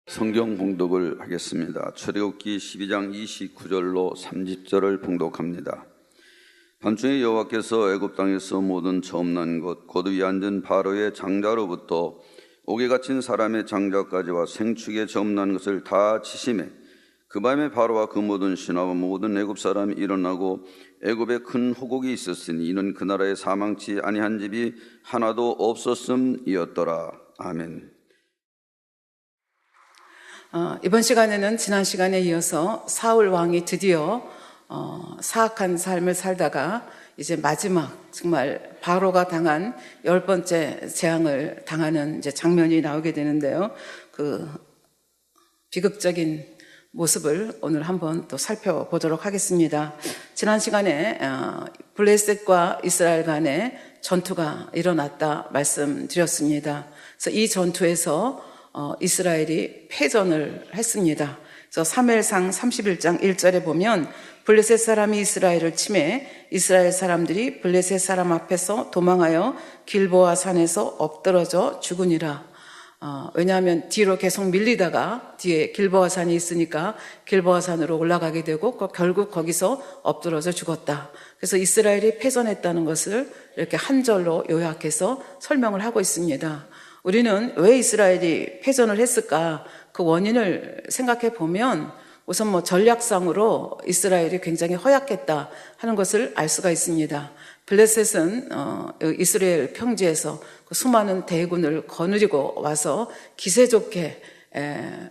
성경 봉독을 하겠습니다. 출애굽기 12장 29절로 30절을 봉독합니다. 밤중에 여호와께서 애굽 땅에서 모든 처음 난 것 곧 위에 앉은 바로의 장자로부터 옥에 갇힌 사람의 장자까지와 생축에 처음 난 것을 다 치시매 그 밤에 바로와 그 모든 신하와 모든 애굽 사람이 일어나고 애굽에 큰 호곡이 있었으니 이는 그 나라에 사망치 아니한 집이 하나도 없었음이었더라. 아멘. 이번 시간에는 지난 시간에 이어서 사울 왕이 드디어 사악한 삶을 살다가 이제 마지막 정말 바로가 당한 10번째 재앙을 당하는 이제 장면이 나오게 되는데요. 그 비극적인 모습을 오늘 한번 또 살펴보도록 하겠습니다. 지난 시간에 블레셋과 이스라엘 간의 전투가 일어났다 말씀드렸습니다. 그래서 이 전투에서 이스라엘이 패전을 했습니다. 그래서 사무엘상 31장 1절에 보면 블레셋 사람이 이스라엘을 치매 이스라엘 사람들이 블레셋 사람 앞에서 도망하여 길보아 산에서 엎드러져 죽으니라. 왜냐하면 뒤로 계속 밀리다가 뒤에 길보아 산이 있으니까 길보아 산으로 올라가게 되고 결국 거기서 엎드러져 죽었다. 그래서 이스라엘이 패전했다는 것을 이렇게 한 절로 요약해서 설명을 하고 있습니다. 우리는 왜 이스라엘이 패전을 했을까? 그 원인을 생각해 보면 우선 전략상으로 이스라엘이 굉장히 허약했다 하는 것을 알 수가 있습니다. 블레셋은 이스라엘 평지에서 그 수많은 대군을 거느리고 와서 기세 좋게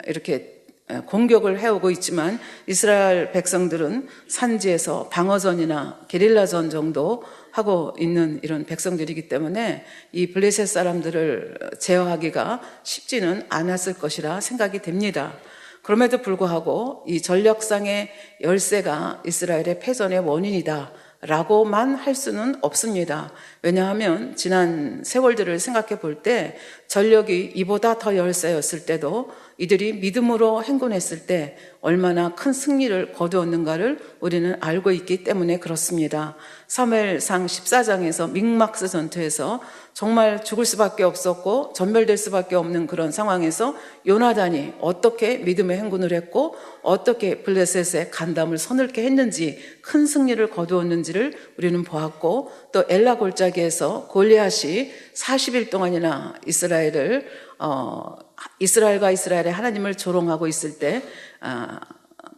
이렇게 공격을 해오고 있지만 이스라엘 백성들은 산지에서 방어전이나 게릴라전 정도 하고 있는 이런 백성들이기 때문에 이 블레셋 사람들을 제어하기가 쉽지는 않았을 것이라 생각이 됩니다. 그럼에도 불구하고 이 전력상의 열세가 이스라엘의 패전의 원인이다 라고만 할 수는 없습니다. 왜냐하면 지난 세월들을 생각해 볼 때 전력이 이보다 더 열세였을 때도 이들이 믿음으로 행군했을 때 얼마나 큰 승리를 거두었는가를 우리는 알고 있기 때문에 그렇습니다. 사무엘상 14장에서 믹막스 전투에서 정말 죽을 수밖에 없었고 전멸될 수밖에 없는 그런 상황에서 요나단이 어떻게 믿음의 행군을 했고 어떻게 블레셋의 간담을 서늘게 했는지 큰 승리를 거두었는지를 우리는 보았고 또 엘라 골짜기에서 골리앗이 40일 동안이나 이스라엘과 이스라엘의 하나님을 조롱하고 있을 때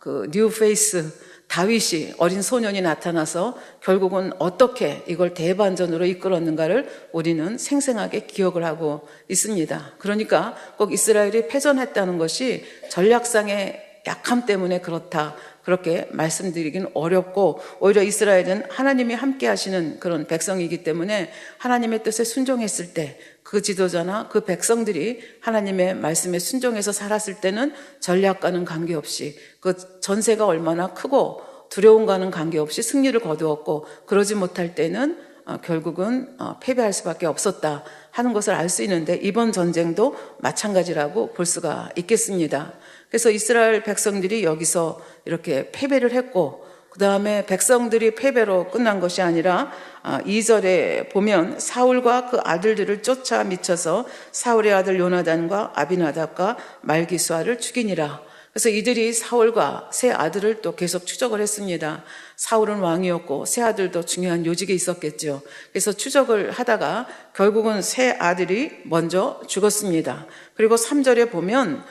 그 뉴페이스 다윗이 어린 소년이 나타나서 결국은 어떻게 이걸 대반전으로 이끌었는가를 우리는 생생하게 기억을 하고 있습니다. 그러니까 꼭 이스라엘이 패전했다는 것이 전략상의 약함 때문에 그렇다 그렇게 말씀드리긴 어렵고 오히려 이스라엘은 하나님이 함께 하시는 그런 백성이기 때문에 하나님의 뜻에 순종했을 때 그 지도자나 그 백성들이 하나님의 말씀에 순종해서 살았을 때는 전략과는 관계없이 그 전세가 얼마나 크고 두려움과는 관계없이 승리를 거두었고 그러지 못할 때는 결국은 패배할 수밖에 없었다 하는 것을 알 수 있는데 이번 전쟁도 마찬가지라고 볼 수가 있겠습니다. 그래서 이스라엘 백성들이 여기서 이렇게 패배를 했고 그 다음에 백성들이 패배로 끝난 것이 아니라 2절에 보면 사울과 그 아들들을 쫓아 미쳐서 사울의 아들 요나단과 아비나답과 말기수아를 죽이니라. 그래서 이들이 사울과 세 아들을 또 계속 추적을 했습니다. 사울은 왕이었고 세 아들도 중요한 요직에 있었겠죠. 그래서 추적을 하다가 결국은 세 아들이 먼저 죽었습니다. 그리고 3절에 보면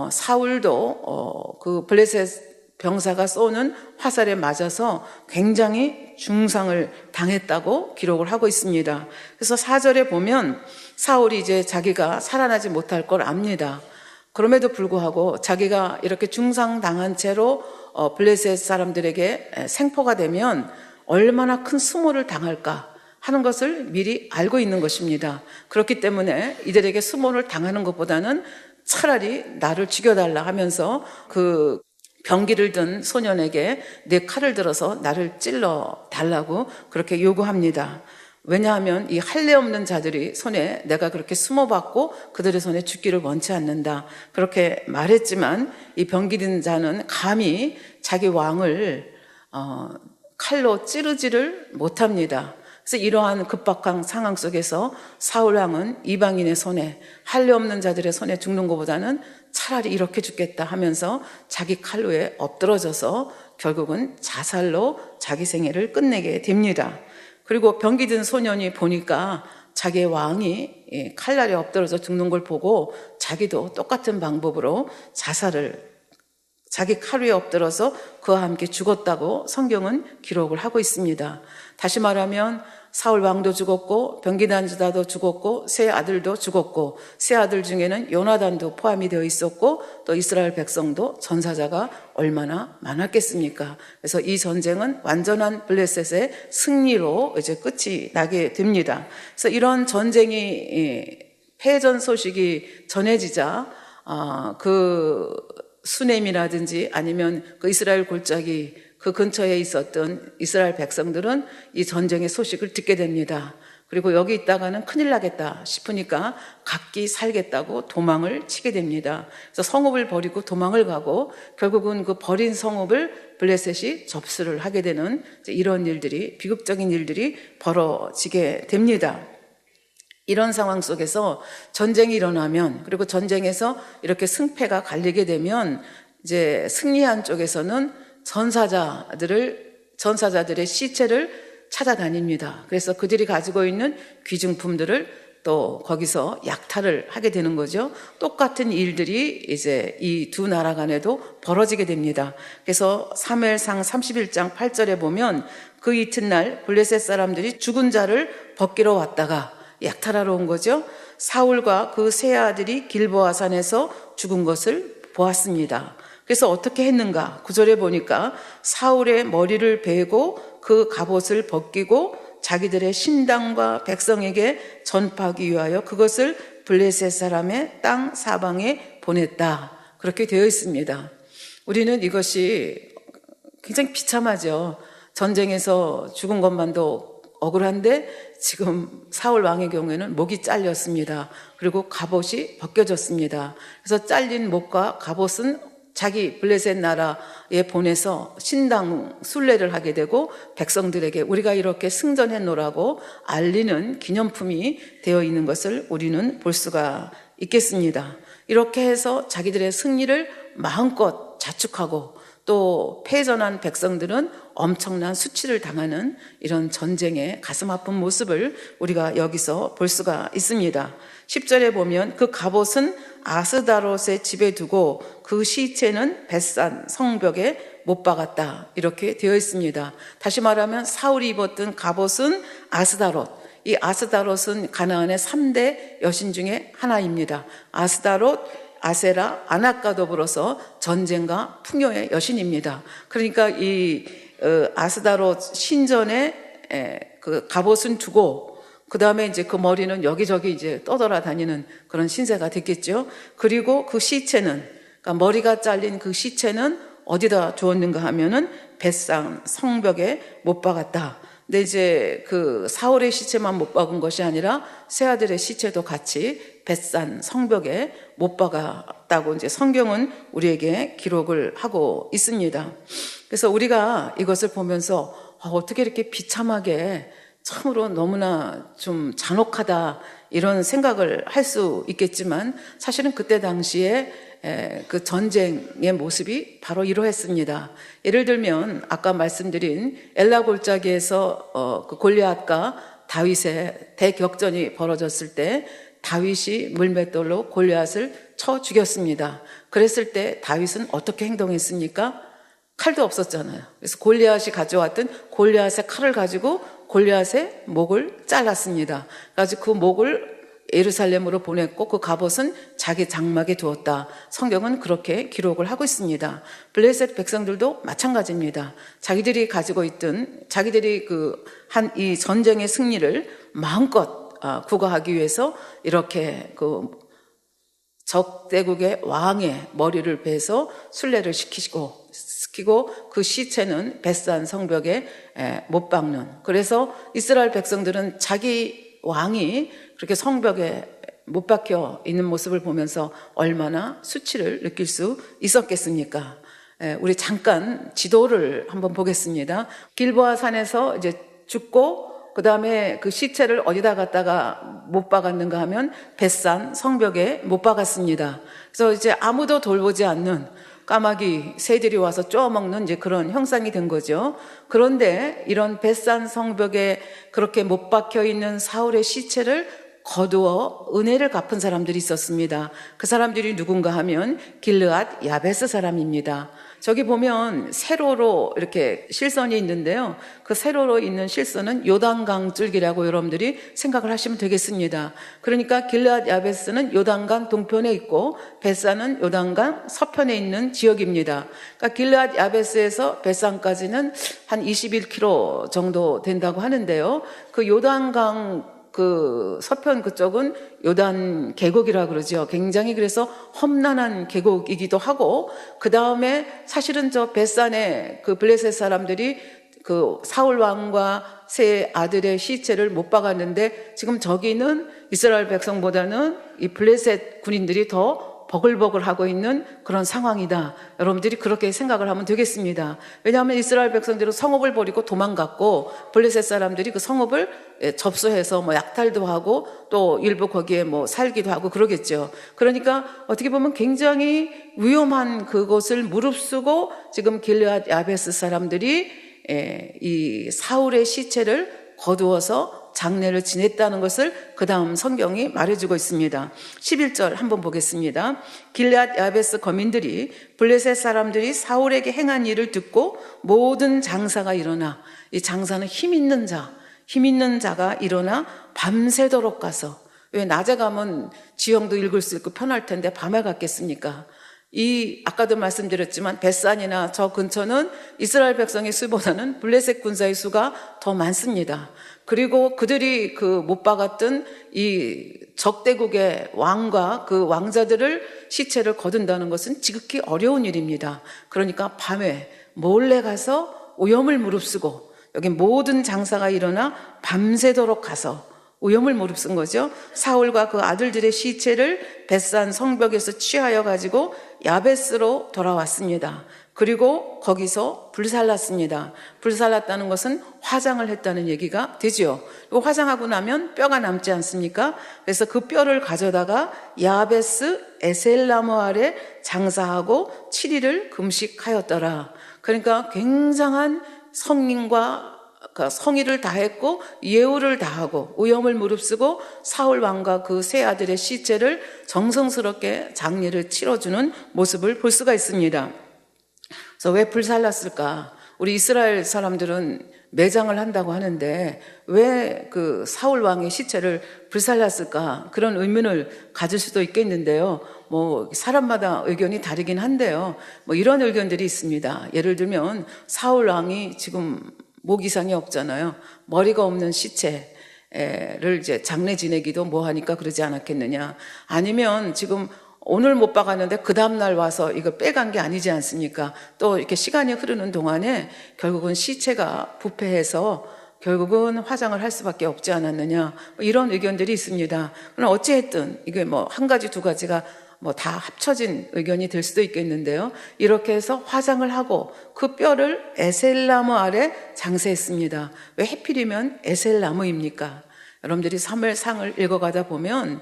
사울도 그 블레셋 병사가 쏘는 화살에 맞아서 굉장히 중상을 당했다고 기록을 하고 있습니다. 그래서 4절에 보면 사울이 이제 자기가 살아나지 못할 걸 압니다. 그럼에도 불구하고 자기가 이렇게 중상당한 채로 블레셋 사람들에게 생포가 되면 얼마나 큰 수모를 당할까 하는 것을 미리 알고 있는 것입니다. 그렇기 때문에 이들에게 수모를 당하는 것보다는 차라리 나를 죽여달라 하면서 그 병기를 든 소년에게 내 칼을 들어서 나를 찔러 달라고 그렇게 요구합니다. 왜냐하면 이 할례 없는 자들이 손에 내가 그렇게 수모받고 그들의 손에 죽기를 원치 않는다. 그렇게 말했지만 이 병기 든 자는 감히 자기 왕을 칼로 찌르지를 못합니다. 그래서 이러한 급박한 상황 속에서 사울 왕은 이방인의 손에, 할례 없는 자들의 손에 죽는 것보다는 차라리 이렇게 죽겠다 하면서 자기 칼로에 엎드러져서 결국은 자살로 자기 생애를 끝내게 됩니다. 그리고 병기든 소년이 보니까 자기의 왕이 칼날에 엎드러져 죽는 걸 보고 자기도 똑같은 방법으로 자기 칼 위에 엎드려서 그와 함께 죽었다고 성경은 기록을 하고 있습니다. 다시 말하면 사울 왕도 죽었고 병기단 지사도 죽었고 세 아들도 죽었고, 세 아들 중에는 요나단도 포함이 되어 있었고, 또 이스라엘 백성도 전사자가 얼마나 많았겠습니까? 그래서 이 전쟁은 완전한 블레셋의 승리로 이제 끝이 나게 됩니다. 그래서 이런 전쟁이 패전 소식이 전해지자 그 수넴이라든지 아니면 그 이스라엘 골짜기 그 근처에 있었던 이스라엘 백성들은 이 전쟁의 소식을 듣게 됩니다. 그리고 여기 있다가는 큰일 나겠다 싶으니까 각기 살겠다고 도망을 치게 됩니다. 그래서 성읍을 버리고 도망을 가고 결국은 그 버린 성읍을 블레셋이 접수를 하게 되는 이런 일들이, 비극적인 일들이 벌어지게 됩니다. 이런 상황 속에서 전쟁이 일어나면, 그리고 전쟁에서 이렇게 승패가 갈리게 되면 이제 승리한 쪽에서는 전사자들의 시체를 찾아다닙니다. 그래서 그들이 가지고 있는 귀중품들을 또 거기서 약탈을 하게 되는 거죠. 똑같은 일들이 이제 이 두 나라 간에도 벌어지게 됩니다. 그래서 사무엘상 31장 8절에 보면 그 이튿날 블레셋 사람들이 죽은 자를 벗기러 왔다가 약탈하러 온 거죠. 사울과 그 세 아들이 길보아 산에서 죽은 것을 보았습니다. 그래서 어떻게 했는가? 9절에 보니까 사울의 머리를 베고 그 갑옷을 벗기고 자기들의 신당과 백성에게 전파하기 위하여 그것을 블레셋 사람의 땅 사방에 보냈다. 그렇게 되어 있습니다. 우리는 이것이 굉장히 비참하죠. 전쟁에서 죽은 것만도 억울한데 지금 사울 왕의 경우에는 목이 잘렸습니다. 그리고 갑옷이 벗겨졌습니다. 그래서 잘린 목과 갑옷은 자기 블레셋 나라에 보내서 신당 순례를 하게 되고 백성들에게 우리가 이렇게 승전했노라고 알리는 기념품이 되어 있는 것을 우리는 볼 수가 있겠습니다. 이렇게 해서 자기들의 승리를 마음껏 자축하고 또 패전한 백성들은 엄청난 수치를 당하는 이런 전쟁의 가슴 아픈 모습을 우리가 여기서 볼 수가 있습니다. 10절에 보면 그 갑옷은 아스다롯의 집에 두고 그 시체는 벳산 성벽에 못 박았다. 이렇게 되어 있습니다. 다시 말하면 사울이 입었던 갑옷은 아스다롯. 이 아스다롯은 가나안의 3대 여신 중에 하나입니다. 아스다롯, 아세라, 아낙과 더불어서 전쟁과 풍요의 여신입니다. 그러니까 이 아스다롯 신전에 그 갑옷은 두고 그 다음에 이제 그 머리는 여기저기 이제 떠돌아다니는 그런 신세가 됐겠죠. 그리고 그 시체는, 그러니까 머리가 잘린 그 시체는 어디다 두었는가 하면은 벳산 성벽에 못 박았다. 근데 이제 그 사울의 시체만 못 박은 것이 아니라 세 아들의 시체도 같이 벳산 성벽에 못 박았다고 이제 성경은 우리에게 기록을 하고 있습니다. 그래서 우리가 이것을 보면서 어떻게 이렇게 비참하게 참으로 너무나 좀 잔혹하다 이런 생각을 할 수 있겠지만 사실은 그때 당시에 그 전쟁의 모습이 바로 이러했습니다. 예를 들면 아까 말씀드린 엘라 골짜기에서 그 골리앗과 다윗의 대격전이 벌어졌을 때 다윗이 물맷돌로 골리앗을 쳐 죽였습니다. 그랬을 때 다윗은 어떻게 행동했습니까? 칼도 없었잖아요. 그래서 골리앗이 가져왔던 골리앗의 칼을 가지고 골리앗의 목을 잘랐습니다. 그래서 그 목을 예루살렘으로 보냈고 그 갑옷은 자기 장막에 두었다. 성경은 그렇게 기록을 하고 있습니다. 블레셋 백성들도 마찬가지입니다. 자기들이 가지고 있던 자기들이 그 한 이 전쟁의 승리를 마음껏 구가하기 위해서 이렇게 그 적대국의 왕의 머리를 베서 순례를 시키고 그 시체는 벳산 성벽에 못 박는. 그래서 이스라엘 백성들은 자기 왕이 그렇게 성벽에 못 박혀 있는 모습을 보면서 얼마나 수치를 느낄 수 있었겠습니까? 우리 잠깐 지도를 한번 보겠습니다. 길보아 산에서 이제 죽고 그 다음에 그 시체를 어디다 갖다가 못 박았는가 하면 벳산 성벽에 못 박았습니다. 그래서 이제 아무도 돌보지 않는 까마귀 새들이 와서 쪼아먹는 이제 그런 형상이 된 거죠. 그런데 이런 벳산 성벽에 그렇게 못 박혀 있는 사울의 시체를 거두어 은혜를 갚은 사람들이 있었습니다. 그 사람들이 누군가 하면 길르앗 야베스 사람입니다. 저기 보면 세로로 이렇게 실선이 있는데요. 그 세로로 있는 실선은 요단강 줄기라고 여러분들이 생각을 하시면 되겠습니다. 그러니까 길르앗 야베스는 요단강 동편에 있고 벳산은 요단강 서편에 있는 지역입니다. 그러니까 길르앗 야베스에서 벳산까지는 한 21km 정도 된다고 하는데요. 그 요단강 그 서편 그쪽은 요단 계곡이라 그러죠. 굉장히 그래서 험난한 계곡이기도 하고, 그 다음에 사실은 저 벳산에 그 블레셋 사람들이 그 사울 왕과 세 아들의 시체를 못 박았는데, 지금 저기는 이스라엘 백성보다는 이 블레셋 군인들이 더 버글버글 하고 있는 그런 상황이다. 여러분들이 그렇게 생각을 하면 되겠습니다. 왜냐하면 이스라엘 백성들은 성읍을 버리고 도망갔고, 블레셋 사람들이 그 성읍을 접수해서 뭐 약탈도 하고 또 일부 거기에 뭐 살기도 하고 그러겠죠. 그러니까 어떻게 보면 굉장히 위험한 그것을 무릅쓰고 지금 길르앗 야베스 사람들이 이 사울의 시체를 거두어서 장례를 지냈다는 것을 그 다음 성경이 말해주고 있습니다. 11절 한번 보겠습니다. 길르앗 야베스 거민들이 블레셋 사람들이 사울에게 행한 일을 듣고 모든 장사가 일어나, 이 장사는 힘 있는 자가 일어나 밤새도록 가서, 왜 낮에 가면 지형도 읽을 수 있고 편할 텐데 밤에 갔겠습니까? 이 아까도 말씀드렸지만 벳산이나 저 근처는 이스라엘 백성의 수보다는 블레셋 군사의 수가 더 많습니다. 그리고 그들이 그 못 박았던 이 적대국의 왕과 그 왕자들을 시체를 거둔다는 것은 지극히 어려운 일입니다. 그러니까 밤에 몰래 가서 오염을 무릅쓰고, 여기 모든 장사가 일어나 밤새도록 가서 오염을 무릅쓴 거죠. 사울과 그 아들들의 시체를 벳산 성벽에서 취하여 가지고 야베스로 돌아왔습니다. 그리고 거기서 불살랐습니다. 불살랐다는 것은 화장을 했다는 얘기가 되죠. 화장하고 나면 뼈가 남지 않습니까? 그래서 그 뼈를 가져다가 야베스 에셀나무 아래 장사하고 7일을 금식하였더라. 그러니까 굉장한 성의를 다했고 예우를 다하고 오염을 무릅쓰고 사울 왕과 그 세 아들의 시체를 정성스럽게 장례를 치러주는 모습을 볼 수가 있습니다. 그래서 왜 불살랐을까? 우리 이스라엘 사람들은 매장을 한다고 하는데 왜 그 사울 왕의 시체를 불살랐을까? 그런 의문을 가질 수도 있겠는데요. 뭐 사람마다 의견이 다르긴 한데요. 뭐 이런 의견들이 있습니다. 예를 들면 사울 왕이 지금 목 이상이 없잖아요. 머리가 없는 시체를 이제 장례 지내기도 뭐 하니까 그러지 않았겠느냐. 아니면 지금 오늘 못 박았는데 그 다음날 와서 이거 빼간 게 아니지 않습니까? 또 이렇게 시간이 흐르는 동안에 결국은 시체가 부패해서 결국은 화장을 할 수밖에 없지 않았느냐. 이런 의견들이 있습니다. 그러나 어찌했든 이게 뭐 한 가지 두 가지가 뭐 다 합쳐진 의견이 될 수도 있겠는데요. 이렇게 해서 화장을 하고 그 뼈를 에셀나무 아래 장사했습니다. 왜 하필이면 에셀나무입니까? 여러분들이 사무엘상을 읽어가다 보면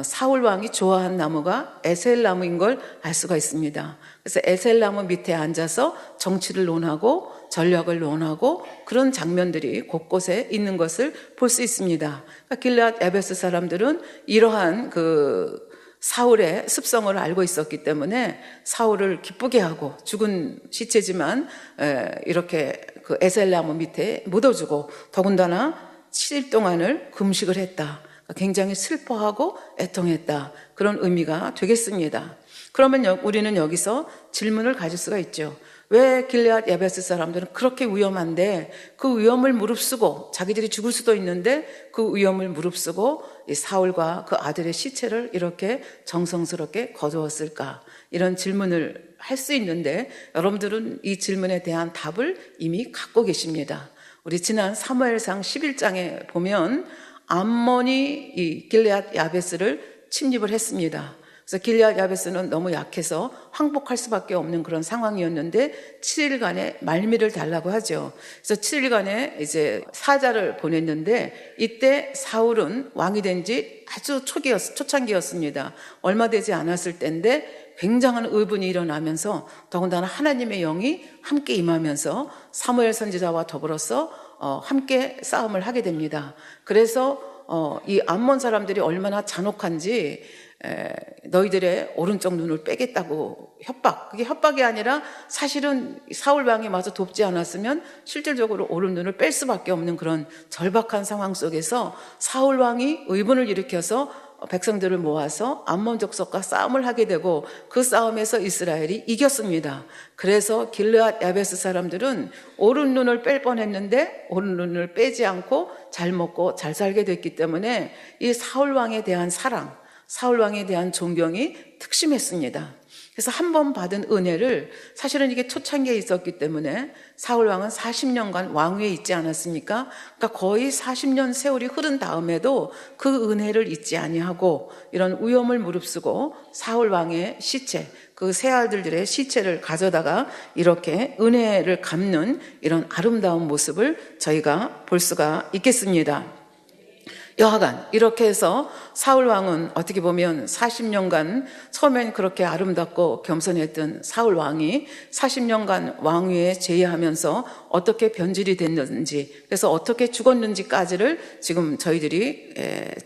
사울 왕이 좋아한 나무가 에셀나무인 걸 알 수가 있습니다. 그래서 에셀나무 밑에 앉아서 정치를 논하고 전략을 논하고 그런 장면들이 곳곳에 있는 것을 볼 수 있습니다. 그러니까 길르앗 야베스 사람들은 이러한 그 사울의 습성을 알고 있었기 때문에 사울을 기쁘게 하고, 죽은 시체지만 이렇게 그 에셀나무 밑에 묻어주고 더군다나 7일 동안을 금식을 했다. 굉장히 슬퍼하고 애통했다. 그런 의미가 되겠습니다. 그러면 우리는 여기서 질문을 가질 수가 있죠. 왜 길르앗 야베스 사람들은 그렇게 위험한데 그 위험을 무릅쓰고, 자기들이 죽을 수도 있는데 그 위험을 무릅쓰고 이 사울과 그 아들의 시체를 이렇게 정성스럽게 거두었을까? 이런 질문을 할 수 있는데 여러분들은 이 질문에 대한 답을 이미 갖고 계십니다. 우리 지난 사무엘상 11장에 보면 암몬이 이 길르앗 야베스를 침입을 했습니다. 그래서 길앗 야베스는 너무 약해서 항복할 수밖에 없는 그런 상황이었는데 7일간의 말미를 달라고 하죠. 그래서 7일간의 이제 사자를 보냈는데 이때 사울은 왕이 된 지 아주 초창기였습니다. 얼마 되지 않았을 때인데 굉장한 의분이 일어나면서 더군다나 하나님의 영이 함께 임하면서 사무엘 선지자와 더불어서 함께 싸움을 하게 됩니다. 그래서 이 암몬 사람들이 얼마나 잔혹한지 너희들의 오른쪽 눈을 빼겠다고 그게 협박이 아니라 사실은 사울 왕이 마저 돕지 않았으면 실질적으로 오른 눈을 뺄 수밖에 없는 그런 절박한 상황 속에서 사울 왕이 의분을 일으켜서 백성들을 모아서 암몬 족속과 싸움을 하게 되고 그 싸움에서 이스라엘이 이겼습니다. 그래서 길르앗 야베스 사람들은 오른 눈을 뺄 뻔했는데 오른 눈을 빼지 않고 잘 먹고 잘 살게 됐기 때문에 이 사울 왕에 대한 사랑, 사울 왕에 대한 존경이 특심했습니다. 그래서 한 번 받은 은혜를 사실은 이게 초창기에 있었기 때문에 사울 왕은 40년간 왕위에 있지 않았습니까? 그러니까 거의 40년 세월이 흐른 다음에도 그 은혜를 잊지 아니하고 이런 위험을 무릅쓰고 사울 왕의 시체, 그 세 아들들의 시체를 가져다가 이렇게 은혜를 갚는 이런 아름다운 모습을 저희가 볼 수가 있겠습니다. 여하간 이렇게 해서 사울 왕은 어떻게 보면 40년간 처음엔 그렇게 아름답고 겸손했던 사울 왕이 40년간 왕위에 제의하면서 어떻게 변질이 됐는지, 그래서 어떻게 죽었는지까지를 지금 저희들이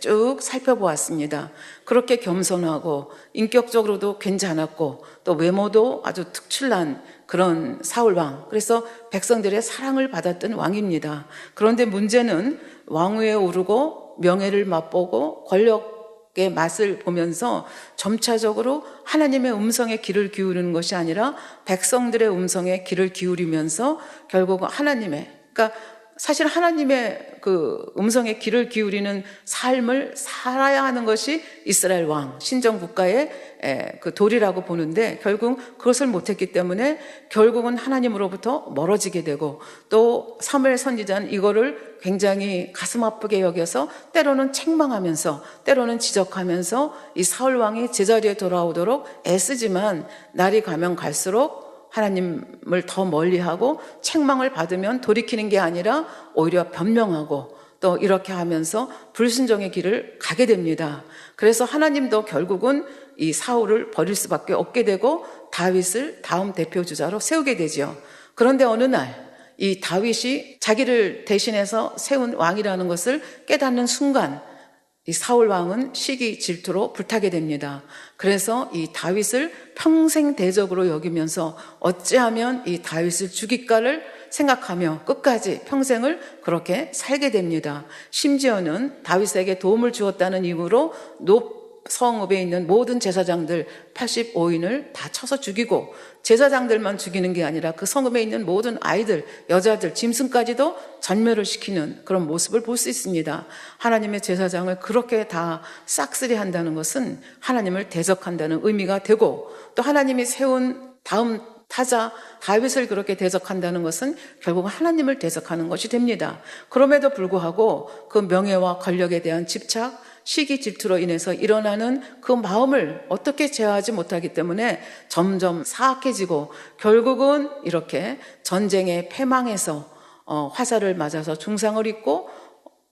쭉 살펴보았습니다. 그렇게 겸손하고 인격적으로도 괜찮았고 또 외모도 아주 특출난 그런 사울 왕, 그래서 백성들의 사랑을 받았던 왕입니다. 그런데 문제는 왕위에 오르고 명예를 맛보고 권력의 맛을 보면서 점차적으로 하나님의 음성에 귀를 기울이는 것이 아니라 백성들의 음성에 귀를 기울이면서 결국 그러니까 사실 하나님의 그 음성에 귀를 기울이는 삶을 살아야 하는 것이 이스라엘 왕, 신정국가의 그 도리라고 보는데 결국 그것을 못했기 때문에 결국은 하나님으로부터 멀어지게 되고 또 사무엘 선지자는 이거를 굉장히 가슴 아프게 여겨서 때로는 책망하면서 때로는 지적하면서 이 사울 왕이 제자리에 돌아오도록 애쓰지만 날이 가면 갈수록 하나님을 더 멀리하고 책망을 받으면 돌이키는 게 아니라 오히려 변명하고 또 이렇게 하면서 불순종의 길을 가게 됩니다. 그래서 하나님도 결국은 이 사울을 버릴 수밖에 없게 되고 다윗을 다음 대표 주자로 세우게 되죠. 그런데 어느 날 이 다윗이 자기를 대신해서 세운 왕이라는 것을 깨닫는 순간 이 사울 왕은 시기 질투로 불타게 됩니다. 그래서 이 다윗을 평생 대적으로 여기면서 어찌하면 이 다윗을 죽일까를 생각하며 끝까지 평생을 그렇게 살게 됩니다. 심지어는 다윗에게 도움을 주었다는 이유로 성읍에 있는 모든 제사장들 85인을 다 쳐서 죽이고 제사장들만 죽이는 게 아니라 그 성읍에 있는 모든 아이들, 여자들, 짐승까지도 전멸을 시키는 그런 모습을 볼 수 있습니다. 하나님의 제사장을 그렇게 다 싹쓸이 한다는 것은 하나님을 대적한다는 의미가 되고 또 하나님이 세운 다음 타자 다윗을 그렇게 대적한다는 것은 결국 하나님을 대적하는 것이 됩니다. 그럼에도 불구하고 그 명예와 권력에 대한 집착, 시기 질투로 인해서 일어나는 그 마음을 어떻게 제어하지 못하기 때문에 점점 사악해지고 결국은 이렇게 전쟁에 패망해서 화살을 맞아서 중상을 입고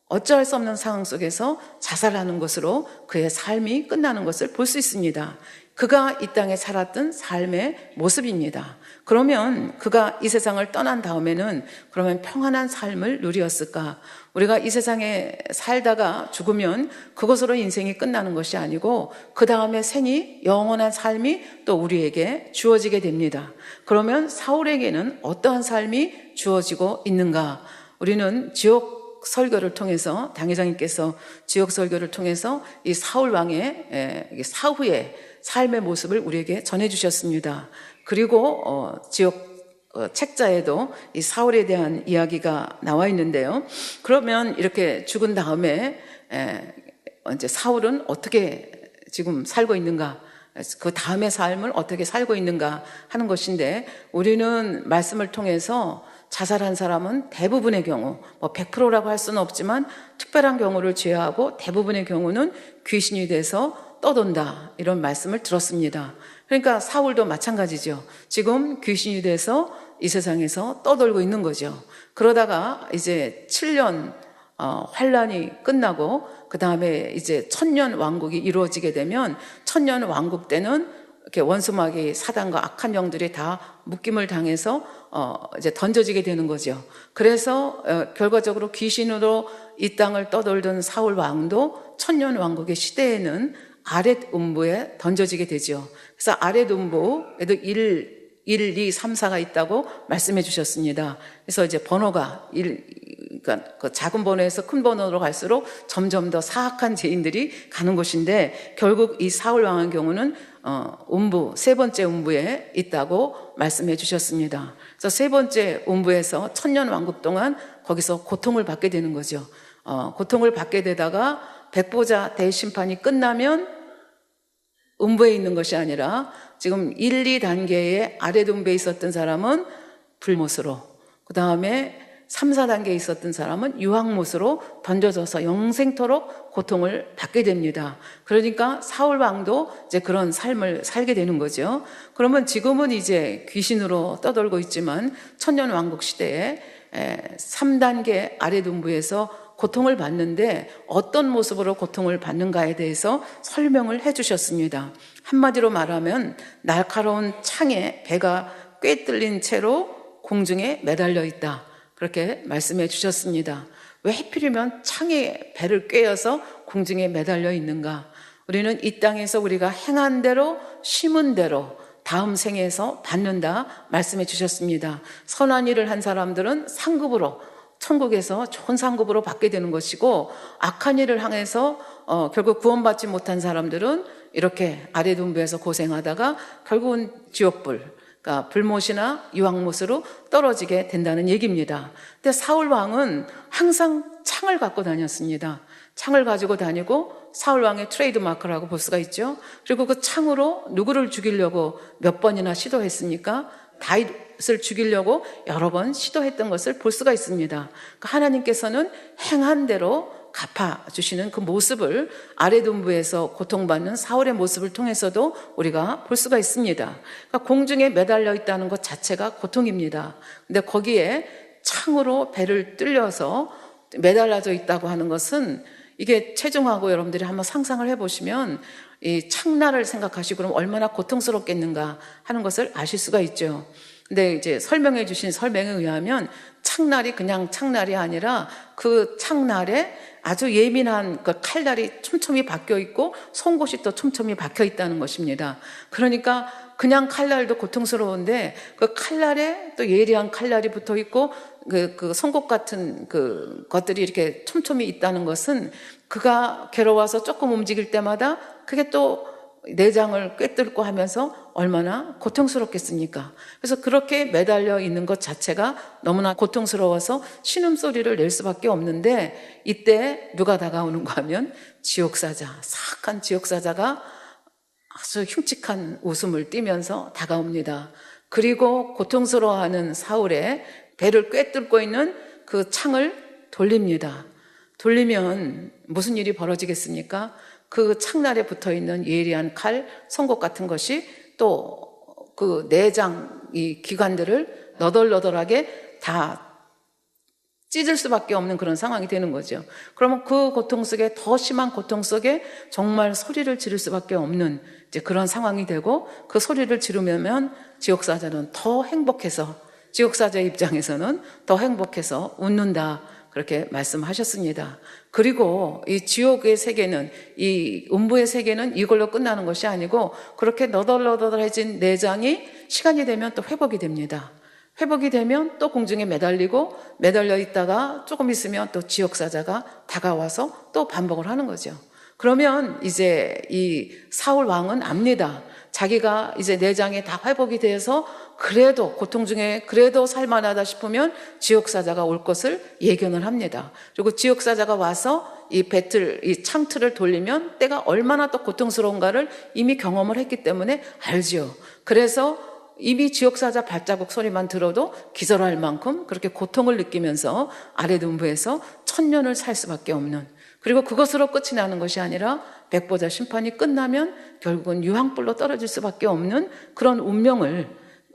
어찌할 수 없는 상황 속에서 자살하는 것으로 그의 삶이 끝나는 것을 볼 수 있습니다. 그가 이 땅에 살았던 삶의 모습입니다. 그러면 그가 이 세상을 떠난 다음에는 그러면 평안한 삶을 누렸을까? 우리가 이 세상에 살다가 죽으면 그것으로 인생이 끝나는 것이 아니고 그 다음에 생이 영원한 삶이 또 우리에게 주어지게 됩니다. 그러면 사울에게는 어떠한 삶이 주어지고 있는가? 우리는 지옥 설교를 통해서 당회장님께서 지옥 설교를 통해서 이 사울 왕의 사후의 삶의 모습을 우리에게 전해주셨습니다. 그리고 지옥 책자에도 이 사울에 대한 이야기가 나와 있는데요. 그러면 이렇게 죽은 다음에 이제 사울은 어떻게 지금 살고 있는가? 그 다음의 삶을 어떻게 살고 있는가 하는 것인데 우리는 말씀을 통해서 자살한 사람은 대부분의 경우 100%라고 할 수는 없지만 특별한 경우를 제외하고 대부분의 경우는 귀신이 돼서 떠돈다 이런 말씀을 들었습니다. 그러니까 사울도 마찬가지죠. 지금 귀신이 돼서 이 세상에서 떠돌고 있는 거죠. 그러다가 이제 7년 환란이 끝나고 그 다음에 이제 천년 왕국이 이루어지게 되면 천년 왕국 때는 이렇게 원수마귀 사단과 악한 영들이 다 묶임을 당해서 이제 던져지게 되는 거죠. 그래서 결과적으로 귀신으로 이 땅을 떠돌던 사울 왕도 천년 왕국의 시대에는 아렛 음부에 던져지게 되죠. 그래서 아렛 음부에도 1, 2, 3, 4가 있다고 말씀해 주셨습니다. 그래서 이제 번호가 그러니까 그 작은 번호에서 큰 번호로 갈수록 점점 더 사악한 죄인들이 가는 곳인데 결국 이 사울 왕의 경우는 음부, 세 번째 음부에 있다고 말씀해 주셨습니다. 그래서 세 번째 음부에서 천년 왕국 동안 거기서 고통을 받게 되는 거죠. 고통을 받게 되다가 백보자 대심판이 끝나면 음부에 있는 것이 아니라 지금 1, 2단계의 아래 음부에 있었던 사람은 불못으로, 그 다음에 3, 4단계에 있었던 사람은 유황못으로 던져져서 영생토록 고통을 받게 됩니다. 그러니까 사울 왕도 이제 그런 삶을 살게 되는 거죠. 그러면 지금은 이제 귀신으로 떠돌고 있지만 천년 왕국 시대에 3단계 아래 음부에서 고통을 받는데 어떤 모습으로 고통을 받는가에 대해서 설명을 해 주셨습니다. 한마디로 말하면 날카로운 창에 배가 꿰뚫린 채로 공중에 매달려 있다. 그렇게 말씀해 주셨습니다. 왜 하필이면 창에 배를 꿰어서 공중에 매달려 있는가? 우리는 이 땅에서 우리가 행한 대로 심은 대로 다음 생에서 받는다 말씀해 주셨습니다. 선한 일을 한 사람들은 상급으로 천국에서 좋은 상급으로 받게 되는 것이고 악한 일을 향해서 결국 구원받지 못한 사람들은 이렇게 아래 음부에서 고생하다가 결국은 지옥불, 그러니까 불못이나 유황못으로 떨어지게 된다는 얘기입니다. 근데 사울 왕은 항상 창을 갖고 다녔습니다. 창을 가지고 다니고 사울 왕의 트레이드 마크라고 볼 수가 있죠. 그리고 그 창으로 누구를 죽이려고 몇 번이나 시도했습니까? 다윗을 죽이려고 여러 번 시도했던 것을 볼 수가 있습니다. 그러니까 하나님께서는 행한 대로 갚아주시는 그 모습을 아랫음부에서 고통받는 사울의 모습을 통해서도 우리가 볼 수가 있습니다. 그러니까 공중에 매달려 있다는 것 자체가 고통입니다. 근데 거기에 창으로 배를 뚫려서 매달려져 있다고 하는 것은 이게 체중하고 여러분들이 한번 상상을 해보시면 이 창날을 생각하시고 그럼 얼마나 고통스럽겠는가 하는 것을 아실 수가 있죠. 근데 이제 설명해 주신 설명에 의하면 창날이 그냥 창날이 아니라 그 창날에 아주 예민한 그 칼날이 촘촘히 박혀 있고 송곳이 또 촘촘히 박혀 있다는 것입니다. 그러니까 그냥 칼날도 고통스러운데 그 칼날에 또 예리한 칼날이 붙어 있고 그 송곳 같은 그 것들이 이렇게 촘촘히 있다는 것은 그가 괴로워서 조금 움직일 때마다 그게 또 내장을 꿰뚫고 하면서 얼마나 고통스럽겠습니까? 그래서 그렇게 매달려 있는 것 자체가 너무나 고통스러워서 신음소리를 낼 수밖에 없는데 이때 누가 다가오는가 하면 지옥사자, 사악한 지옥사자가 아주 흉측한 웃음을 띠면서 다가옵니다. 그리고 고통스러워하는 사울의 배를 꿰뚫고 있는 그 창을 돌립니다. 돌리면 무슨 일이 벌어지겠습니까? 그 창날에 붙어 있는 예리한 칼, 송곳 같은 것이 또 그 내장, 이 기관들을 너덜너덜하게 다 찢을 수밖에 없는 그런 상황이 되는 거죠. 그러면 그 고통 속에 더 심한 고통 속에 정말 소리를 지를 수밖에 없는 이제 그런 상황이 되고 그 소리를 지르면 지옥사자는 더 행복해서 지옥사자의 입장에서는 더 행복해서 웃는다. 그렇게 말씀하셨습니다. 그리고 이 지옥의 세계는 이 음부의 세계는 이걸로 끝나는 것이 아니고 그렇게 너덜너덜해진 내장이 시간이 되면 또 회복이 됩니다. 회복이 되면 또 공중에 매달려 있다가 조금 있으면 또 지옥사자가 다가와서 또 반복을 하는 거죠. 그러면 이제 이 사울 왕은 압니다. 자기가 이제 내장이 다 회복이 돼서 그래도 고통 중에 그래도 살만하다 싶으면 지옥사자가 올 것을 예견을 합니다. 그리고 지옥사자가 와서 이 창틀을 돌리면 때가 얼마나 또 고통스러운가를 이미 경험을 했기 때문에 알죠. 그래서 이미 지옥사자 발자국 소리만 들어도 기절할 만큼 그렇게 고통을 느끼면서 아랫음부에서 1000년을 살 수밖에 없는 그리고 그것으로 끝이 나는 것이 아니라 백보자 심판이 끝나면 결국은 유황불로 떨어질 수밖에 없는 그런 운명을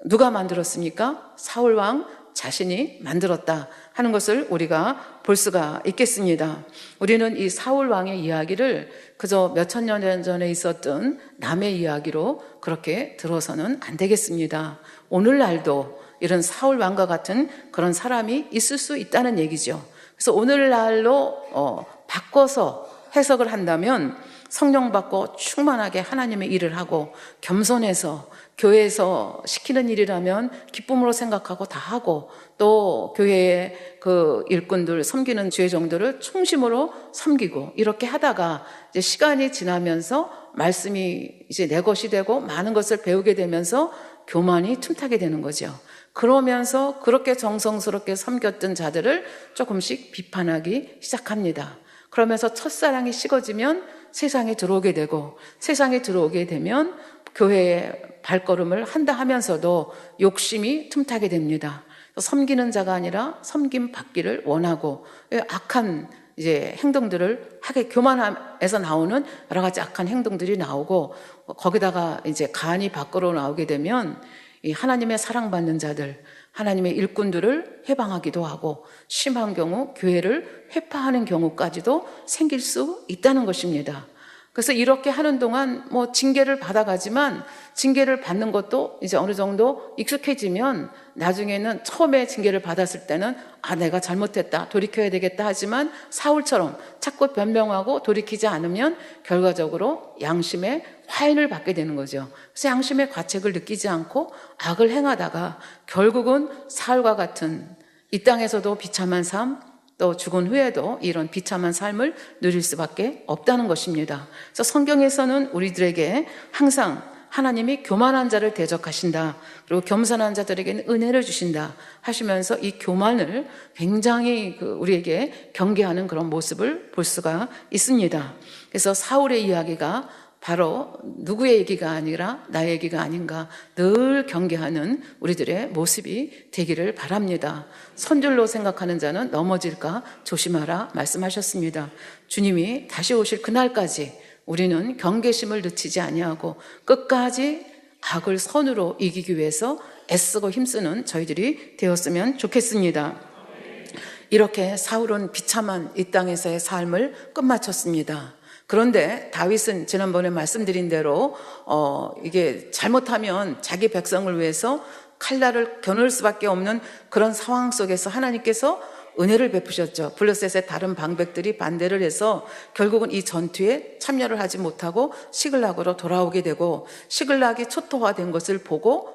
누가 만들었습니까? 사울 왕 자신이 만들었다 하는 것을 우리가 볼 수가 있겠습니다. 우리는 이 사울 왕의 이야기를 그저 몇천 년 전에 있었던 남의 이야기로 그렇게 들어서는 안 되겠습니다. 오늘날도 이런 사울 왕과 같은 그런 사람이 있을 수 있다는 얘기죠. 그래서 오늘날로 바꿔서 해석을 한다면 성령 받고 충만하게 하나님의 일을 하고 겸손해서 교회에서 시키는 일이라면 기쁨으로 생각하고 다 하고 또 교회의 그 일꾼들 섬기는 주의종들을 충심으로 섬기고 이렇게 하다가 이제 시간이 지나면서 말씀이 이제 내 것이 되고 많은 것을 배우게 되면서 교만이 틈타게 되는 거죠. 그러면서 그렇게 정성스럽게 섬겼던 자들을 조금씩 비판하기 시작합니다. 그러면서 첫사랑이 식어지면 세상에 들어오게 되고 세상에 들어오게 되면 교회에 발걸음을 한다 하면서도 욕심이 틈타게 됩니다. 섬기는 자가 아니라 섬김 받기를 원하고 악한 이제 행동들을 하게 교만함에서 나오는 여러 가지 악한 행동들이 나오고 거기다가 이제 간이 밖으로 나오게 되면 이 하나님의 사랑받는 자들, 하나님의 일꾼들을 해방하기도 하고 심한 경우 교회를 회파하는 경우까지도 생길 수 있다는 것입니다. 그래서 이렇게 하는 동안 뭐 징계를 받아가지만 징계를 받는 것도 이제 어느 정도 익숙해지면 나중에는 처음에 징계를 받았을 때는 내가 잘못했다, 돌이켜야 되겠다 하지만 사울처럼 자꾸 변명하고 돌이키지 않으면 결과적으로 양심의 화인을 받게 되는 거죠. 그래서 양심의 과책을 느끼지 않고 악을 행하다가 결국은 사울과 같은 이 땅에서도 비참한 삶, 또 죽은 후에도 이런 비참한 삶을 누릴 수밖에 없다는 것입니다. 그래서 성경에서는 우리들에게 항상 하나님이 교만한 자를 대적하신다. 그리고 겸손한 자들에게는 은혜를 주신다 하시면서 이 교만을 굉장히 우리에게 경계하는 그런 모습을 볼 수가 있습니다. 그래서 사울의 이야기가 바로 누구의 얘기가 아니라 나의 얘기가 아닌가 늘 경계하는 우리들의 모습이 되기를 바랍니다. 선줄로 생각하는 자는 넘어질까 조심하라 말씀하셨습니다. 주님이 다시 오실 그날까지 우리는 경계심을 늦추지 아니하고 끝까지 악을 선으로 이기기 위해서 애쓰고 힘쓰는 저희들이 되었으면 좋겠습니다. 이렇게 사울은 비참한 이 땅에서의 삶을 끝마쳤습니다. 그런데 다윗은 지난번에 말씀드린 대로 이게 잘못하면 자기 백성을 위해서 칼날을 겨눌 수밖에 없는 그런 상황 속에서 하나님께서 은혜를 베푸셨죠. 블레셋의 다른 방백들이 반대를 해서 결국은 이 전투에 참여를 하지 못하고 시글락으로 돌아오게 되고 시글락이 초토화된 것을 보고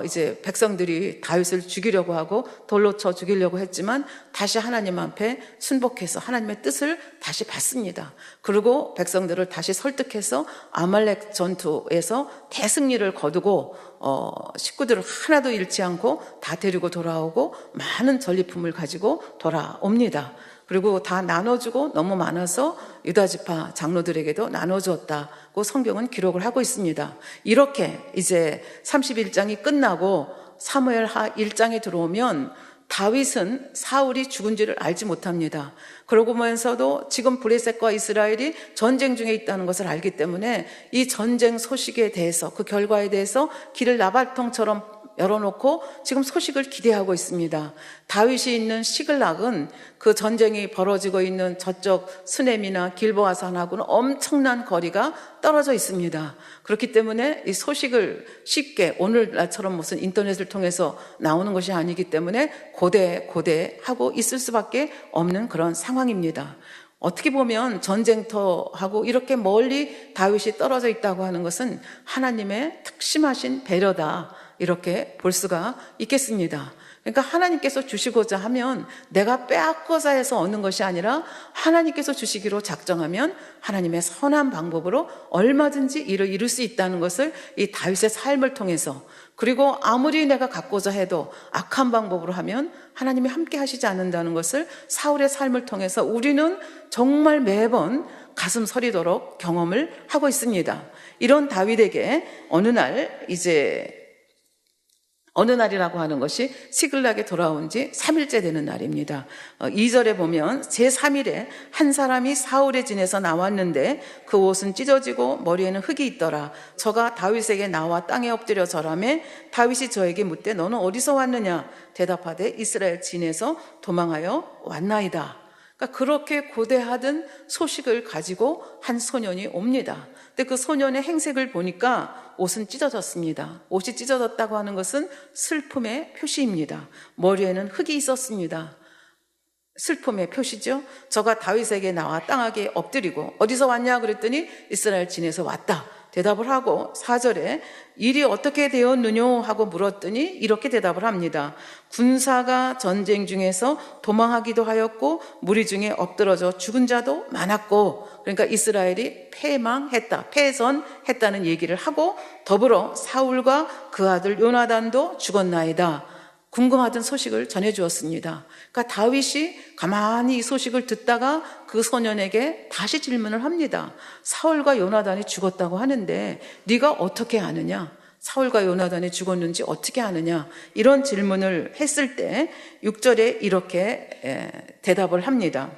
이제 백성들이 다윗을 죽이려고 하고 돌로 쳐 죽이려고 했지만 다시 하나님 앞에 순복해서 하나님의 뜻을 다시 받습니다. 그리고 백성들을 다시 설득해서 아말렉 전투에서 대승리를 거두고 식구들을 하나도 잃지 않고 다 데리고 돌아오고 많은 전리품을 가지고 돌아옵니다. 그리고 다 나눠주고 너무 많아서 유다지파 장로들에게도 나눠주었다고 성경은 기록을 하고 있습니다. 이렇게 이제 31장이 끝나고 사무엘하 1장에 들어오면 다윗은 사울이 죽은지를 알지 못합니다. 그러면서도 지금 블레셋과 이스라엘이 전쟁 중에 있다는 것을 알기 때문에 이 전쟁 소식에 대해서 그 결과에 대해서 길을 나발통처럼 열어놓고 지금 소식을 기대하고 있습니다. 다윗이 있는 시글락은 그 전쟁이 벌어지고 있는 저쪽 스넴이나 길보아산하고는 엄청난 거리가 떨어져 있습니다. 그렇기 때문에 이 소식을 쉽게 오늘날처럼 무슨 인터넷을 통해서 나오는 것이 아니기 때문에 고대하고 있을 수밖에 없는 그런 상황입니다. 어떻게 보면 전쟁터하고 이렇게 멀리 다윗이 떨어져 있다고 하는 것은 하나님의 특심하신 배려다, 이렇게 볼 수가 있겠습니다. 그러니까 하나님께서 주시고자 하면 내가 빼앗고자 해서 얻는 것이 아니라 하나님께서 주시기로 작정하면 하나님의 선한 방법으로 얼마든지 일을 이룰 수 있다는 것을 이 다윗의 삶을 통해서, 그리고 아무리 내가 갖고자 해도 악한 방법으로 하면 하나님이 함께 하시지 않는다는 것을 사울의 삶을 통해서 우리는 정말 매번 가슴 서리도록 경험을 하고 있습니다. 이런 다윗에게 어느 날 이제 어느 날이라고 하는 것이 시글락에 돌아온 지 3일째 되는 날입니다. 2절에 보면 제3일에 한 사람이 사울의 진에서 나왔는데 그 옷은 찢어지고 머리에는 흙이 있더라. 저가 다윗에게 나와 땅에 엎드려 절하매 다윗이 저에게 묻되 너는 어디서 왔느냐? 대답하되 이스라엘 진에서 도망하여 왔나이다. 그러니까 그렇게 고대하던 소식을 가지고 한 소년이 옵니다. 근데 그 소년의 행색을 보니까 옷은 찢어졌습니다. 옷이 찢어졌다고 하는 것은 슬픔의 표시입니다. 머리에는 흙이 있었습니다. 슬픔의 표시죠. 저가 다윗에게 나와 땅하게 엎드리고 어디서 왔냐 그랬더니 이스라엘 진에서 왔다 대답을 하고 4절에 일이 어떻게 되었느냐 하고 물었더니 이렇게 대답을 합니다. 군사가 전쟁 중에서 도망하기도 하였고 무리 중에 엎드러져 죽은 자도 많았고, 그러니까 이스라엘이 패망했다, 패전했다는 얘기를 하고 더불어 사울과 그 아들 요나단도 죽었나이다. 궁금하던 소식을 전해주었습니다. 그러니까 다윗이 가만히 이 소식을 듣다가 그 소년에게 다시 질문을 합니다. 사울과 요나단이 죽었다고 하는데 네가 어떻게 아느냐? 사울과 요나단이 죽었는지 어떻게 아느냐? 이런 질문을 했을 때 6절에 이렇게 대답을 합니다.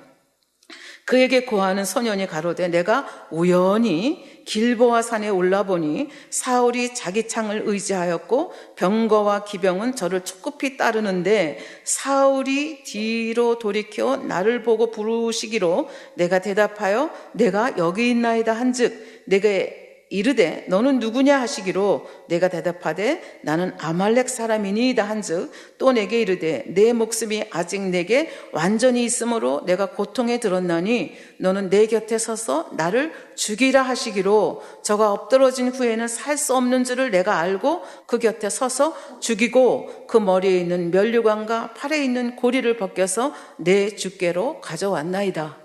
그에게 고하는 소년이 가로되 내가 우연히 길보아 산에 올라보니 사울이 자기 창을 의지하였고 병거와 기병은 저를 촉급히 따르는데 사울이 뒤로 돌이켜 나를 보고 부르시기로 내가 대답하여 내가 여기 있나이다 한즉 내게 이르되 너는 누구냐 하시기로 내가 대답하되 나는 아말렉 사람이니이다 한즉 또 내게 이르되 내 목숨이 아직 내게 완전히 있으므로 내가 고통에 들었나니 너는 내 곁에 서서 나를 죽이라 하시기로 저가 엎드러진 후에는 살 수 없는 줄을 내가 알고 그 곁에 서서 죽이고 그 머리에 있는 면류관과 팔에 있는 고리를 벗겨서 내 주께로 가져왔나이다.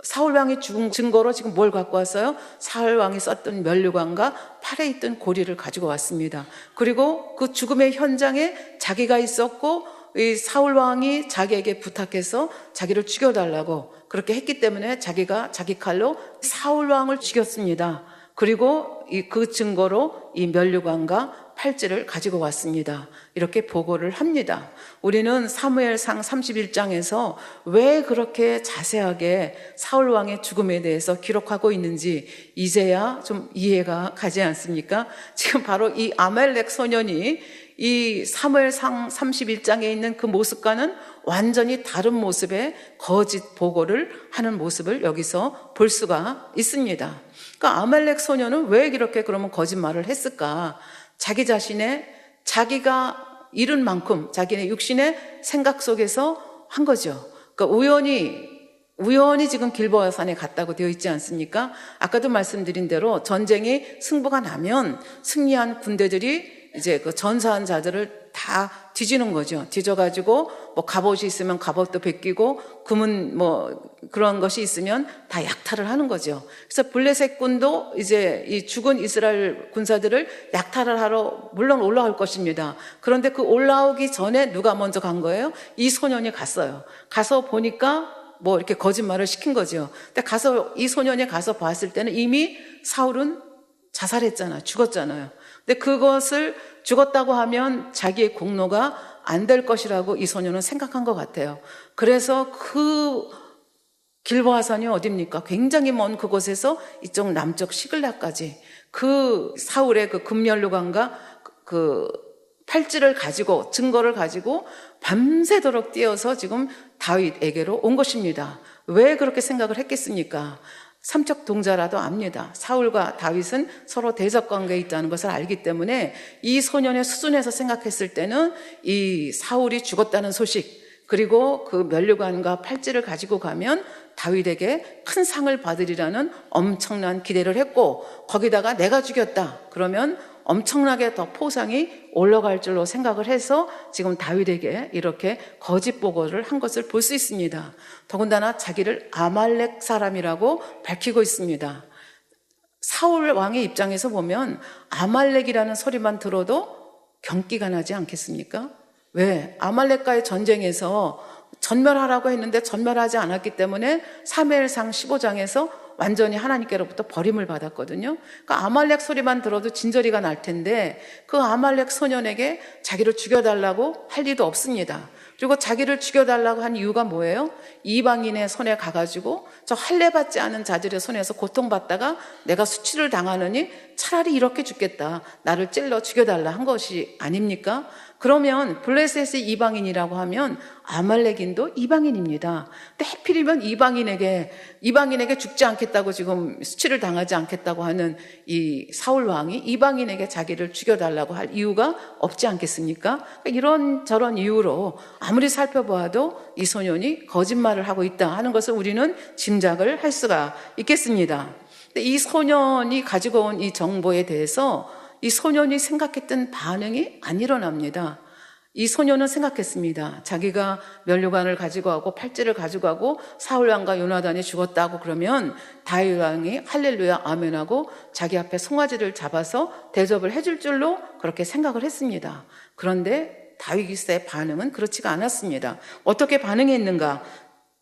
사울왕이 죽은 증거로 지금 뭘 갖고 왔어요? 사울왕이 썼던 면류관과 팔에 있던 고리를 가지고 왔습니다. 그리고 그 죽음의 현장에 자기가 있었고 이 사울왕이 자기에게 부탁해서 자기를 죽여달라고 그렇게 했기 때문에 자기가 자기 칼로 사울왕을 죽였습니다. 그리고 그 증거로 이 면류관과 팔찌를 가지고 왔습니다. 이렇게 보고를 합니다. 우리는 사무엘상 31장에서 왜 그렇게 자세하게 사울왕의 죽음에 대해서 기록하고 있는지 이제야 좀 이해가 가지 않습니까? 지금 바로 이 아말렉 소년이 이 사무엘상 31장에 있는 그 모습과는 완전히 다른 모습의 거짓 보고를 하는 모습을 여기서 볼 수가 있습니다. 그러니까 아말렉 소년은 왜 이렇게 그러면 거짓말을 했을까? 자기 자신의 자기가 이룬 만큼 자기네 육신의 생각 속에서 한 거죠. 그러니까 우연히 지금 길보아 산에 갔다고 되어 있지 않습니까? 아까도 말씀드린 대로 전쟁이 승부가 나면 승리한 군대들이 이제 그 전사한 자들을 다 뒤지는 거죠. 뒤져가지고 뭐 갑옷이 있으면 갑옷도 베끼고 금은 뭐 그런 것이 있으면 다 약탈을 하는 거죠. 그래서 블레셋 군도 이제 이 죽은 이스라엘 군사들을 약탈을 하러 물론 올라올 것입니다. 그런데 그 올라오기 전에 누가 먼저 간 거예요? 이 소년이 갔어요. 가서 보니까 뭐 이렇게 거짓말을 시킨 거죠. 근데 가서 이 소년이 가서 봤을 때는 이미 사울은 자살했잖아요. 죽었잖아요. 근데 그것을 죽었다고 하면 자기의 공로가 안 될 것이라고 이 소년은 생각한 것 같아요. 그래서 그 길보아 산이 어딥니까? 굉장히 먼 그곳에서 이쪽 남쪽 시글락까지 그 사울의 그 금면류관과 그 팔찌를 가지고 증거를 가지고 밤새도록 뛰어서 지금 다윗에게로 온 것입니다. 왜 그렇게 생각을 했겠습니까? 삼척 동자라도 압니다. 사울과 다윗은 서로 대적 관계에 있다는 것을 알기 때문에 이 소년의 수준에서 생각했을 때는 이 사울이 죽었다는 소식 그리고 그 면류관과 팔찌를 가지고 가면 다윗에게 큰 상을 받으리라는 엄청난 기대를 했고 거기다가 내가 죽였다 그러면 엄청나게 더 포상이 올라갈 줄로 생각을 해서 지금 다윗에게 이렇게 거짓 보고를 한 것을 볼 수 있습니다. 더군다나 자기를 아말렉 사람이라고 밝히고 있습니다. 사울 왕의 입장에서 보면 아말렉이라는 소리만 들어도 경기가 나지 않겠습니까? 왜? 아말렉과의 전쟁에서 전멸하라고 했는데 전멸하지 않았기 때문에 사무엘상 15장에서 완전히 하나님께로부터 버림을 받았거든요. 그러니까 아말렉 소리만 들어도 진저리가 날 텐데 그 아말렉 소년에게 자기를 죽여달라고 할 리도 없습니다. 그리고 자기를 죽여달라고 한 이유가 뭐예요? 이방인의 손에 가가지고 저 할례받지 않은 자들의 손에서 고통받다가 내가 수치를 당하느니 차라리 이렇게 죽겠다. 나를 찔러 죽여달라 한 것이 아닙니까? 그러면 블레셋이 이방인이라고 하면 아말렉인도 이방인입니다. 근데 하필이면 이방인에게 죽지 않겠다고 지금 수치를 당하지 않겠다고 하는 이 사울 왕이 이방인에게 자기를 죽여달라고 할 이유가 없지 않겠습니까? 이런저런 이유로 아무리 살펴보아도 이 소년이 거짓말을 하고 있다 하는 것을 우리는 짐작을 할 수가 있겠습니다. 근데 이 소년이 가지고 온 이 정보에 대해서 이 소년이 생각했던 반응이 안 일어납니다. 이 소년은 생각했습니다. 자기가 면류관을 가지고 가고 팔찌를 가지고 가고 사울 왕과 요나단이 죽었다고 그러면 다윗 왕이 할렐루야 아멘하고 자기 앞에 송아지를 잡아서 대접을 해줄 줄로 그렇게 생각을 했습니다. 그런데 다윗의 반응은 그렇지가 않았습니다. 어떻게 반응했는가?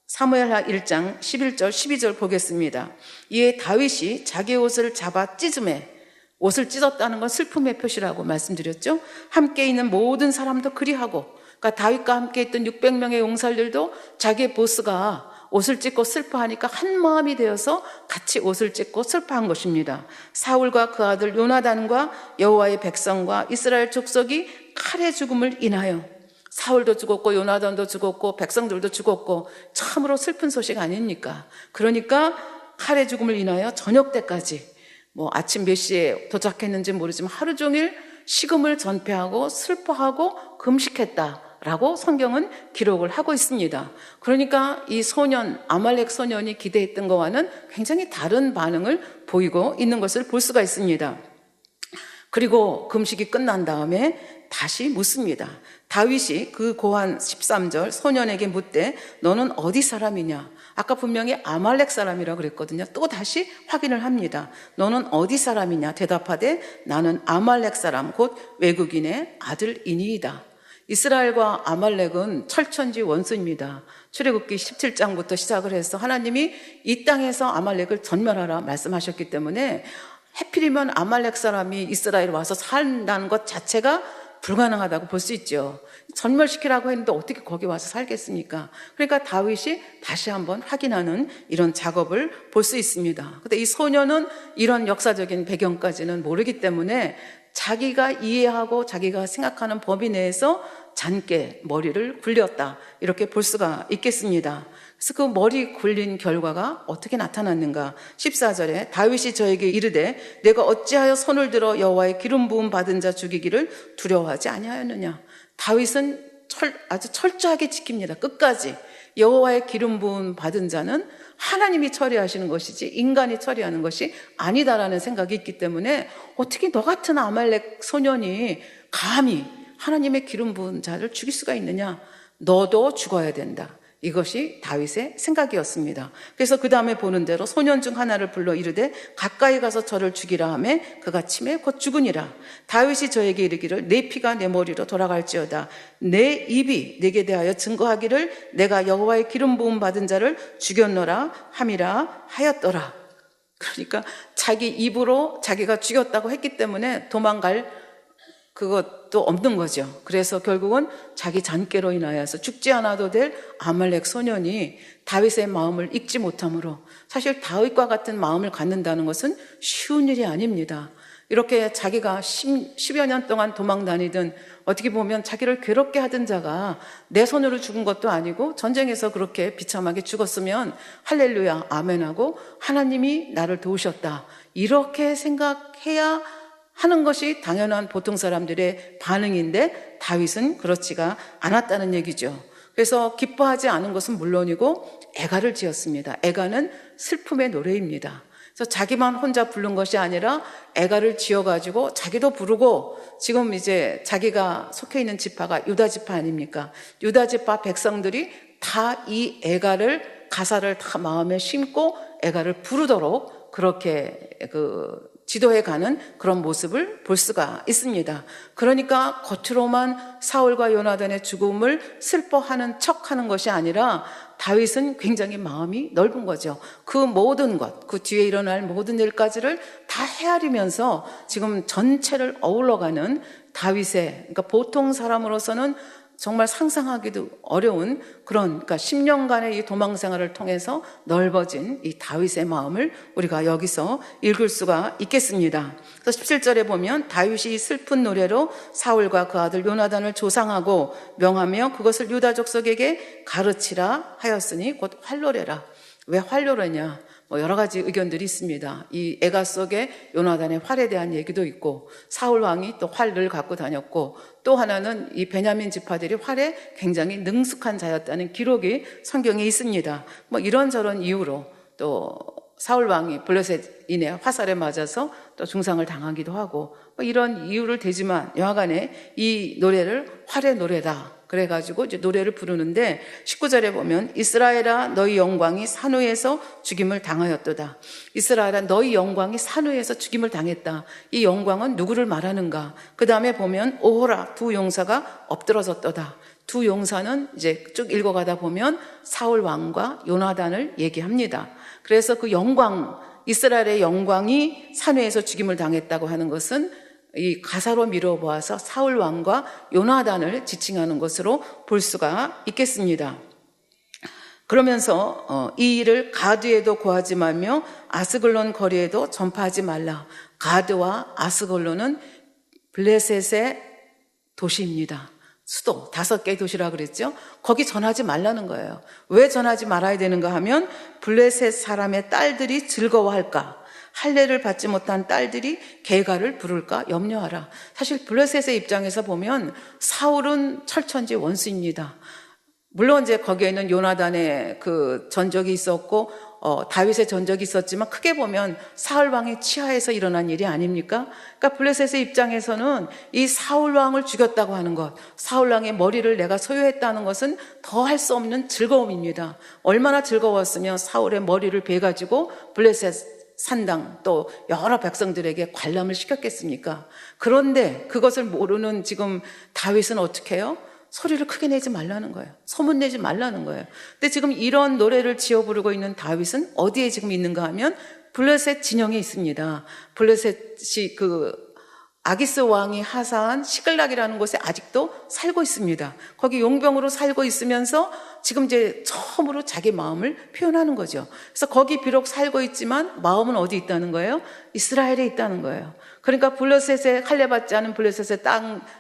사무엘하 1장 11절 12절 보겠습니다. 이에 다윗이 자기 옷을 잡아 찢음에, 옷을 찢었다는 건 슬픔의 표시라고 말씀드렸죠. 함께 있는 모든 사람도 그리하고, 그러니까 다윗과 함께 있던 600명의 용사들도 자기의 보스가 옷을 찢고 슬퍼하니까 한 마음이 되어서 같이 옷을 찢고 슬퍼한 것입니다. 사울과 그 아들 요나단과 여호와의 백성과 이스라엘 족속이 칼의 죽음을 인하여, 사울도 죽었고 요나단도 죽었고 백성들도 죽었고 참으로 슬픈 소식 아닙니까? 그러니까 칼의 죽음을 인하여 저녁 때까지 아침 몇 시에 도착했는지 모르지만 하루 종일 식음을 전폐하고 슬퍼하고 금식했다라고 성경은 기록을 하고 있습니다. 그러니까 이 소년, 아말렉 소년이 기대했던 것과는 굉장히 다른 반응을 보이고 있는 것을 볼 수가 있습니다. 그리고 금식이 끝난 다음에 다시 묻습니다. 다윗이 그 고한 13절 소년에게 묻되 너는 어디 사람이냐? 아까 분명히 아말렉 사람이라고 그랬거든요. 또 다시 확인을 합니다. 너는 어디 사람이냐? 대답하되 나는 아말렉 사람 곧 외국인의 아들이니이다. 이스라엘과 아말렉은 철천지 원수입니다. 출애굽기 17장부터 시작을 해서 하나님이 이 땅에서 아말렉을 전멸하라 말씀하셨기 때문에 하필이면 아말렉 사람이 이스라엘에 와서 산다는 것 자체가 불가능하다고 볼 수 있죠. 전멸시키라고 했는데 어떻게 거기 와서 살겠습니까? 그러니까 다윗이 다시 한번 확인하는 이런 작업을 볼 수 있습니다. 근데 이 소년은 이런 역사적인 배경까지는 모르기 때문에 자기가 이해하고 자기가 생각하는 범위 내에서 잔께 머리를 굴렸다, 이렇게 볼 수가 있겠습니다. 그래서 그 머리 굴린 결과가 어떻게 나타났는가? 14절에 다윗이 저에게 이르되 내가 어찌하여 손을 들어 여호와의 기름 부음 받은 자 죽이기를 두려워하지 아니하였느냐? 다윗은 아주 철저하게 지킵니다. 끝까지. 여호와의 기름 부음 받은 자는 하나님이 처리하시는 것이지 인간이 처리하는 것이 아니다라는 생각이 있기 때문에 어떻게 너 같은 아말렉 소년이 감히 하나님의 기름 부은 자를 죽일 수가 있느냐? 너도 죽어야 된다. 이것이 다윗의 생각이었습니다. 그래서 그 다음에 보는 대로 소년 중 하나를 불러 이르되 가까이 가서 저를 죽이라 하매 그가 치매 곧 죽으니라. 다윗이 저에게 이르기를 내 피가 내 머리로 돌아갈지어다. 내 입이 내게 대하여 증거하기를 내가 여호와의 기름 부음 받은 자를 죽였노라 함이라 하였더라. 그러니까 자기 입으로 자기가 죽였다고 했기 때문에 도망갈 그것도 없는 거죠. 그래서 결국은 자기 잔꾀로 인하여서 죽지 않아도 될 아말렉 소년이 다윗의 마음을 읽지 못함으로, 사실 다윗과 같은 마음을 갖는다는 것은 쉬운 일이 아닙니다. 이렇게 자기가 10여 년 동안 도망 다니던, 어떻게 보면 자기를 괴롭게 하던 자가 내 손으로 죽은 것도 아니고 전쟁에서 그렇게 비참하게 죽었으면 할렐루야 아멘하고 하나님이 나를 도우셨다, 이렇게 생각해야 하는 것이 당연한 보통 사람들의 반응인데 다윗은 그렇지가 않았다는 얘기죠. 그래서 기뻐하지 않은 것은 물론이고 애가를 지었습니다. 애가는 슬픔의 노래입니다. 그래서 자기만 혼자 부른 것이 아니라 애가를 지어가지고 자기도 부르고, 지금 이제 자기가 속해 있는 지파가 유다 지파 아닙니까? 유다 지파 백성들이 다 이 애가를, 가사를 다 마음에 심고 애가를 부르도록 그렇게 지도해가는 그런 모습을 볼 수가 있습니다. 그러니까 겉으로만 사울과 요나단의 죽음을 슬퍼하는 척하는 것이 아니라 다윗은 굉장히 마음이 넓은 거죠. 그 모든 것, 그 뒤에 일어날 모든 일까지를 다 헤아리면서 지금 전체를 어울러가는 다윗의, 그러니까 보통 사람으로서는 정말 상상하기도 어려운 그런, 그러니까 10년간의 이 도망 생활을 통해서 넓어진 이 다윗의 마음을 우리가 여기서 읽을 수가 있겠습니다. 그래서 17절에 보면 다윗이 슬픈 노래로 사울과 그 아들 요나단을 조상하고 명하며 그것을 유다 족속에게 가르치라 하였으니 곧 활노래라. 왜 활노래냐? 여러 가지 의견들이 있습니다. 이 애가 속에 요나단의 활에 대한 얘기도 있고, 사울 왕이 또 활을 갖고 다녔고, 또 하나는 이 베냐민 지파들이 활에 굉장히 능숙한 자였다는 기록이 성경에 있습니다. 이런저런 이유로 또 사울 왕이 블레셋인의 화살에 맞아서 또 중상을 당하기도 하고, 이런 이유를 대지만 여하간에 이 노래를 활의 노래다 그래가지고 이제 노래를 부르는데 19절에 보면 이스라엘아 너희 영광이 산 위에서 죽임을 당하였도다. 이스라엘아 너희 영광이 산 위에서 죽임을 당했다. 이 영광은 누구를 말하는가? 그 다음에 보면 오호라 두 용사가 엎드러졌도다. 두 용사는 이제 쭉 읽어가다 보면 사울 왕과 요나단을 얘기합니다. 그래서 그 영광, 이스라엘의 영광이 산 위에서 죽임을 당했다고 하는 것은 이 가사로 미뤄보아서 사울 왕과 요나단을 지칭하는 것으로 볼 수가 있겠습니다. 그러면서 이 일을 가드에도 고하지 말며 아스글론 거리에도 전파하지 말라. 가드와 아스글론은 블레셋의 도시입니다. 수도 5개의 도시라 그랬죠. 거기 전하지 말라는 거예요. 왜 전하지 말아야 되는가 하면 블레셋 사람의 딸들이 즐거워할까, 할례를 받지 못한 딸들이 계가를 부를까 염려하라. 사실 블레셋의 입장에서 보면 사울은 철천지 원수입니다. 물론 이제 거기에는 요나단의 그 전적이 있었고 다윗의 전적이 있었지만 크게 보면 사울 왕의 치하에서 일어난 일이 아닙니까? 그러니까 블레셋의 입장에서는 이 사울 왕을 죽였다고 하는 것, 사울 왕의 머리를 내가 소유했다는 것은 더 할 수 없는 즐거움입니다. 얼마나 즐거웠으면 사울의 머리를 베가지고 블레셋 산당 또 여러 백성들에게 관람을 시켰겠습니까? 그런데 그것을 모르는 지금 다윗은 어떻게 해요? 소리를 크게 내지 말라는 거예요. 소문 내지 말라는 거예요. 근데 지금 이런 노래를 지어 부르고 있는 다윗은 어디에 지금 있는가 하면 블레셋 진영에 있습니다. 블레셋이 아기스 왕이 하사한 시글락이라는 곳에 아직도 살고 있습니다. 거기 용병으로 살고 있으면서 지금 이제 처음으로 자기 마음을 표현하는 거죠. 그래서 거기 비록 살고 있지만 마음은 어디 있다는 거예요? 이스라엘에 있다는 거예요. 그러니까 블레셋에 할례받지 않은 블레셋의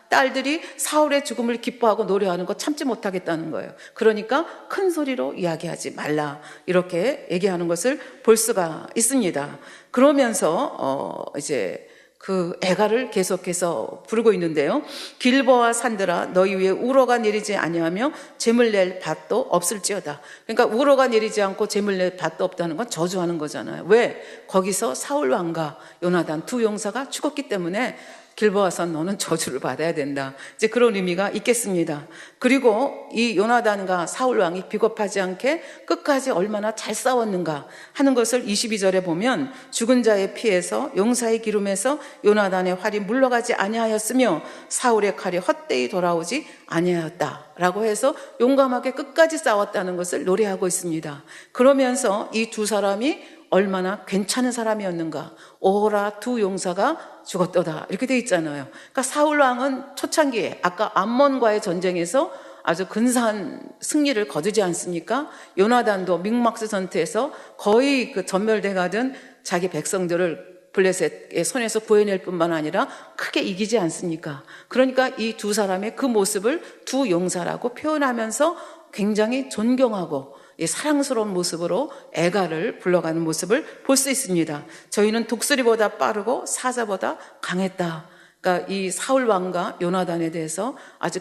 딸들이 사울의 죽음을 기뻐하고 노래하는 거 참지 못하겠다는 거예요. 그러니까 큰 소리로 이야기하지 말라 이렇게 얘기하는 것을 볼 수가 있습니다. 그러면서 이제 그 애가를 계속해서 부르고 있는데요. 길보아 산들아 너희 위에 우로가 내리지 아니하며 재물 낼 밭도 없을지어다. 그러니까 우로가 내리지 않고 재물 낼 밭도 없다는 건 저주하는 거잖아요. 왜? 거기서 사울 왕과 요나단 두 용사가 죽었기 때문에 길보아산 너는 저주를 받아야 된다. 이제 그런 의미가 있겠습니다. 그리고 이 요나단과 사울 왕이 비겁하지 않게 끝까지 얼마나 잘 싸웠는가 하는 것을 22절에 보면 죽은 자의 피에서 용사의 기름에서 요나단의 활이 물러가지 아니하였으며 사울의 칼이 헛되이 돌아오지 아니하였다라고 해서 용감하게 끝까지 싸웠다는 것을 노래하고 있습니다. 그러면서 이 두 사람이 얼마나 괜찮은 사람이었는가. 오호라 두 용사가 죽었도다 이렇게 돼 있잖아요. 그러니까 사울 왕은 초창기에 아까 암몬과의 전쟁에서 아주 근사한 승리를 거두지 않습니까? 요나단도 믹막스 전투에서 거의 그 전멸돼 가던 자기 백성들을 블레셋의 손에서 구해낼 뿐만 아니라 크게 이기지 않습니까? 그러니까 이 두 사람의 그 모습을 두 용사라고 표현하면서 굉장히 존경하고 사랑스러운 모습으로 애가를 불러가는 모습을 볼 수 있습니다. 저희는 독수리보다 빠르고 사자보다 강했다. 그러니까 이 사울 왕과 요나단에 대해서 아주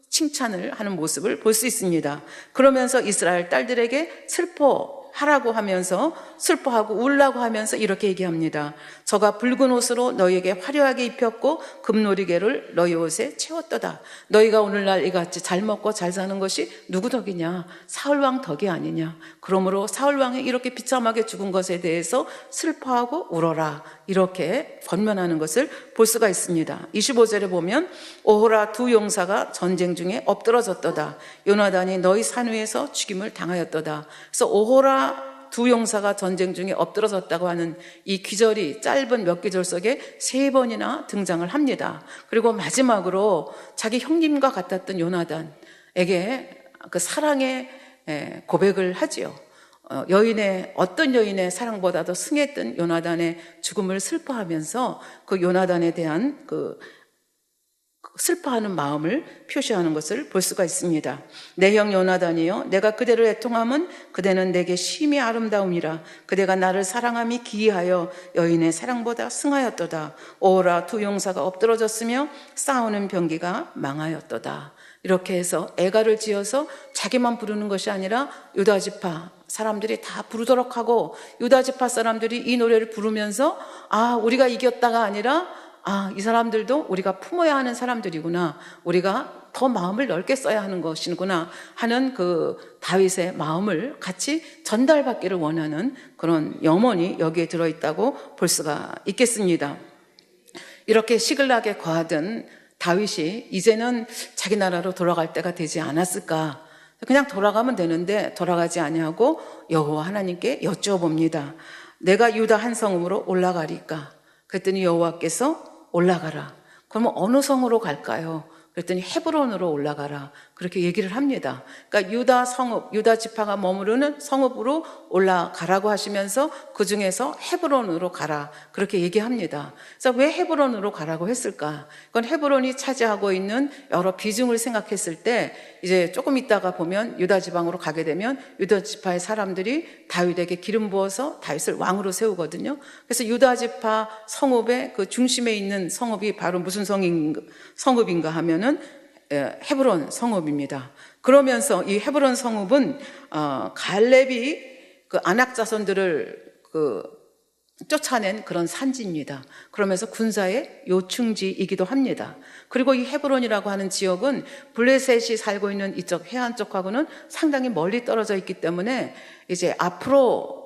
칭찬을 하는 모습을 볼 수 있습니다. 그러면서 이스라엘 딸들에게 슬퍼 하라고 하면서 슬퍼하고 울라고 하면서 이렇게 얘기합니다. 저가 붉은 옷으로 너희에게 화려하게 입혔고 금놀이개를 너희 옷에 채웠도다. 너희가 오늘날 이같이 잘 먹고 잘 사는 것이 누구 덕이냐? 사울왕 덕이 아니냐? 그러므로 사울왕이 이렇게 비참하게 죽은 것에 대해서 슬퍼하고 울어라. 이렇게 권면하는 것을 볼 수가 있습니다. 25절에 보면 오호라 두 용사가 전쟁 중에 엎드러졌도다. 요나단이 너희 산 위에서 죽임을 당하였도다. 그래서 오호라 두 용사가 전쟁 중에 엎드러졌다고 하는 이 기절이 짧은 몇 기절 속에 3번이나 등장을 합니다. 그리고 마지막으로 자기 형님과 같았던 요나단에게 그 사랑의 고백을 하지요. 어떤 여인의 사랑보다도 승했던 요나단의 죽음을 슬퍼하면서 그 요나단에 대한 슬퍼하는 마음을 표시하는 것을 볼 수가 있습니다. 내 형 요나단이여, 내가 그대를 애통함은 그대는 내게 심히 아름다움이라. 그대가 나를 사랑함이 기이하여 여인의 사랑보다 승하였도다. 오라 두 용사가 엎드러졌으며 싸우는 병기가 망하였도다. 이렇게 해서 애가를 지어서 자기만 부르는 것이 아니라 유다지파 사람들이 다 부르도록 하고, 유다지파 사람들이 이 노래를 부르면서 우리가 이겼다가 아니라 이 사람들도 우리가 품어야 하는 사람들이구나, 우리가 더 마음을 넓게 써야 하는 것이구나 하는 그 다윗의 마음을 같이 전달받기를 원하는 그런 염원이 여기에 들어있다고 볼 수가 있겠습니다. 이렇게 시글락에 거하던 다윗이 이제는 자기 나라로 돌아갈 때가 되지 않았을까? 그냥 돌아가면 되는데 돌아가지 아니하고 여호와 하나님께 여쭤봅니다. 내가 유다 한 성읍으로 올라가리까? 그랬더니 여호와께서 올라가라. 그러면 어느 성으로 갈까요? 그랬더니 헤브론으로 올라가라. 그렇게 얘기를 합니다. 그러니까 유다 성읍, 유다 지파가 머무르는 성읍으로 올라가라고 하시면서 그 중에서 헤브론으로 가라. 그렇게 얘기합니다. 그래서 왜 헤브론으로 가라고 했을까? 그건 헤브론이 차지하고 있는 여러 비중을 생각했을 때 이제 조금 있다가 보면 유다 지방으로 가게 되면 유다 지파의 사람들이 다윗에게 기름 부어서 다윗을 왕으로 세우거든요. 그래서 유다 지파 성읍의 그 중심에 있는 성읍이 바로 무슨 성읍인가 하면은 헤브론 성읍입니다. 그러면서 이 헤브론 성읍은 갈렙이 그 아낙 자손들을 쫓아낸 그런 산지입니다. 그러면서 군사의 요충지이기도 합니다. 그리고 이 헤브론이라고 하는 지역은 블레셋이 살고 있는 이쪽 해안 쪽하고는 상당히 멀리 떨어져 있기 때문에 이제 앞으로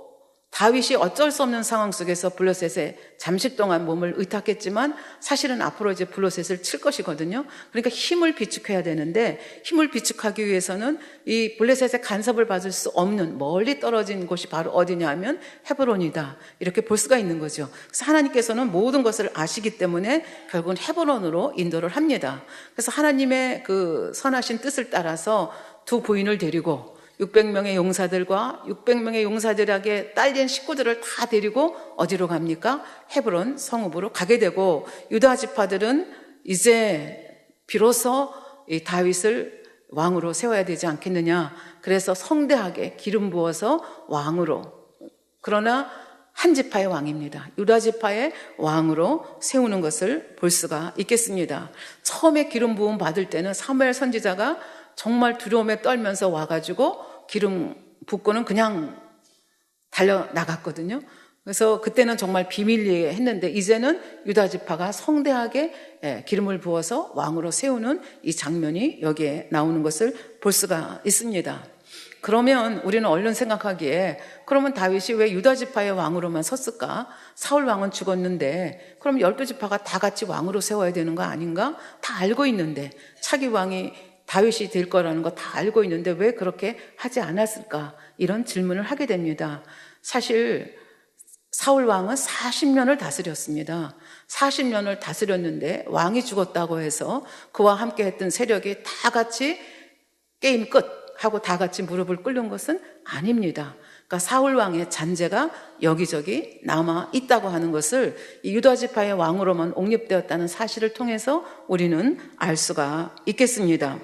다윗이 어쩔 수 없는 상황 속에서 블레셋에 잠시 동안 몸을 의탁했지만 사실은 앞으로 이제 블레셋을 칠 것이거든요. 그러니까 힘을 비축해야 되는데 힘을 비축하기 위해서는 이 블레셋의 간섭을 받을 수 없는 멀리 떨어진 곳이 바로 어디냐 하면 헤브론이다. 이렇게 볼 수가 있는 거죠. 그래서 하나님께서는 모든 것을 아시기 때문에 결국은 헤브론으로 인도를 합니다. 그래서 하나님의 그 선하신 뜻을 따라서 두 부인을 데리고 600명의 용사들과 600명의 용사들에게 딸린 식구들을 다 데리고 어디로 갑니까? 헤브론 성읍으로 가게 되고, 유다 지파들은 이제 비로소 이 다윗을 왕으로 세워야 되지 않겠느냐. 그래서 성대하게 기름 부어서 왕으로, 그러나 한 지파의 왕입니다. 유다 지파의 왕으로 세우는 것을 볼 수가 있겠습니다. 처음에 기름 부음 받을 때는 사무엘 선지자가 정말 두려움에 떨면서 와가지고 기름 붓고는 그냥 달려나갔거든요. 그래서 그때는 정말 비밀리에 했는데 이제는 유다 지파가 성대하게 기름을 부어서 왕으로 세우는 이 장면이 여기에 나오는 것을 볼 수가 있습니다. 그러면 우리는 얼른 생각하기에 그러면 다윗이 왜 유다 지파의 왕으로만 섰을까? 사울 왕은 죽었는데 그럼 12지파가 다 같이 왕으로 세워야 되는 거 아닌가? 다 알고 있는데, 차기 왕이 다윗이 될 거라는 거 다 알고 있는데 왜 그렇게 하지 않았을까? 이런 질문을 하게 됩니다. 사실 사울 왕은 40년을 다스렸습니다. 40년을 다스렸는데 왕이 죽었다고 해서 그와 함께 했던 세력이 다 같이 게임 끝 하고 다 같이 무릎을 꿇는 것은 아닙니다. 그러니까 사울 왕의 잔재가 여기저기 남아 있다고 하는 것을 이 유다 지파의 왕으로만 옹립되었다는 사실을 통해서 우리는 알 수가 있겠습니다.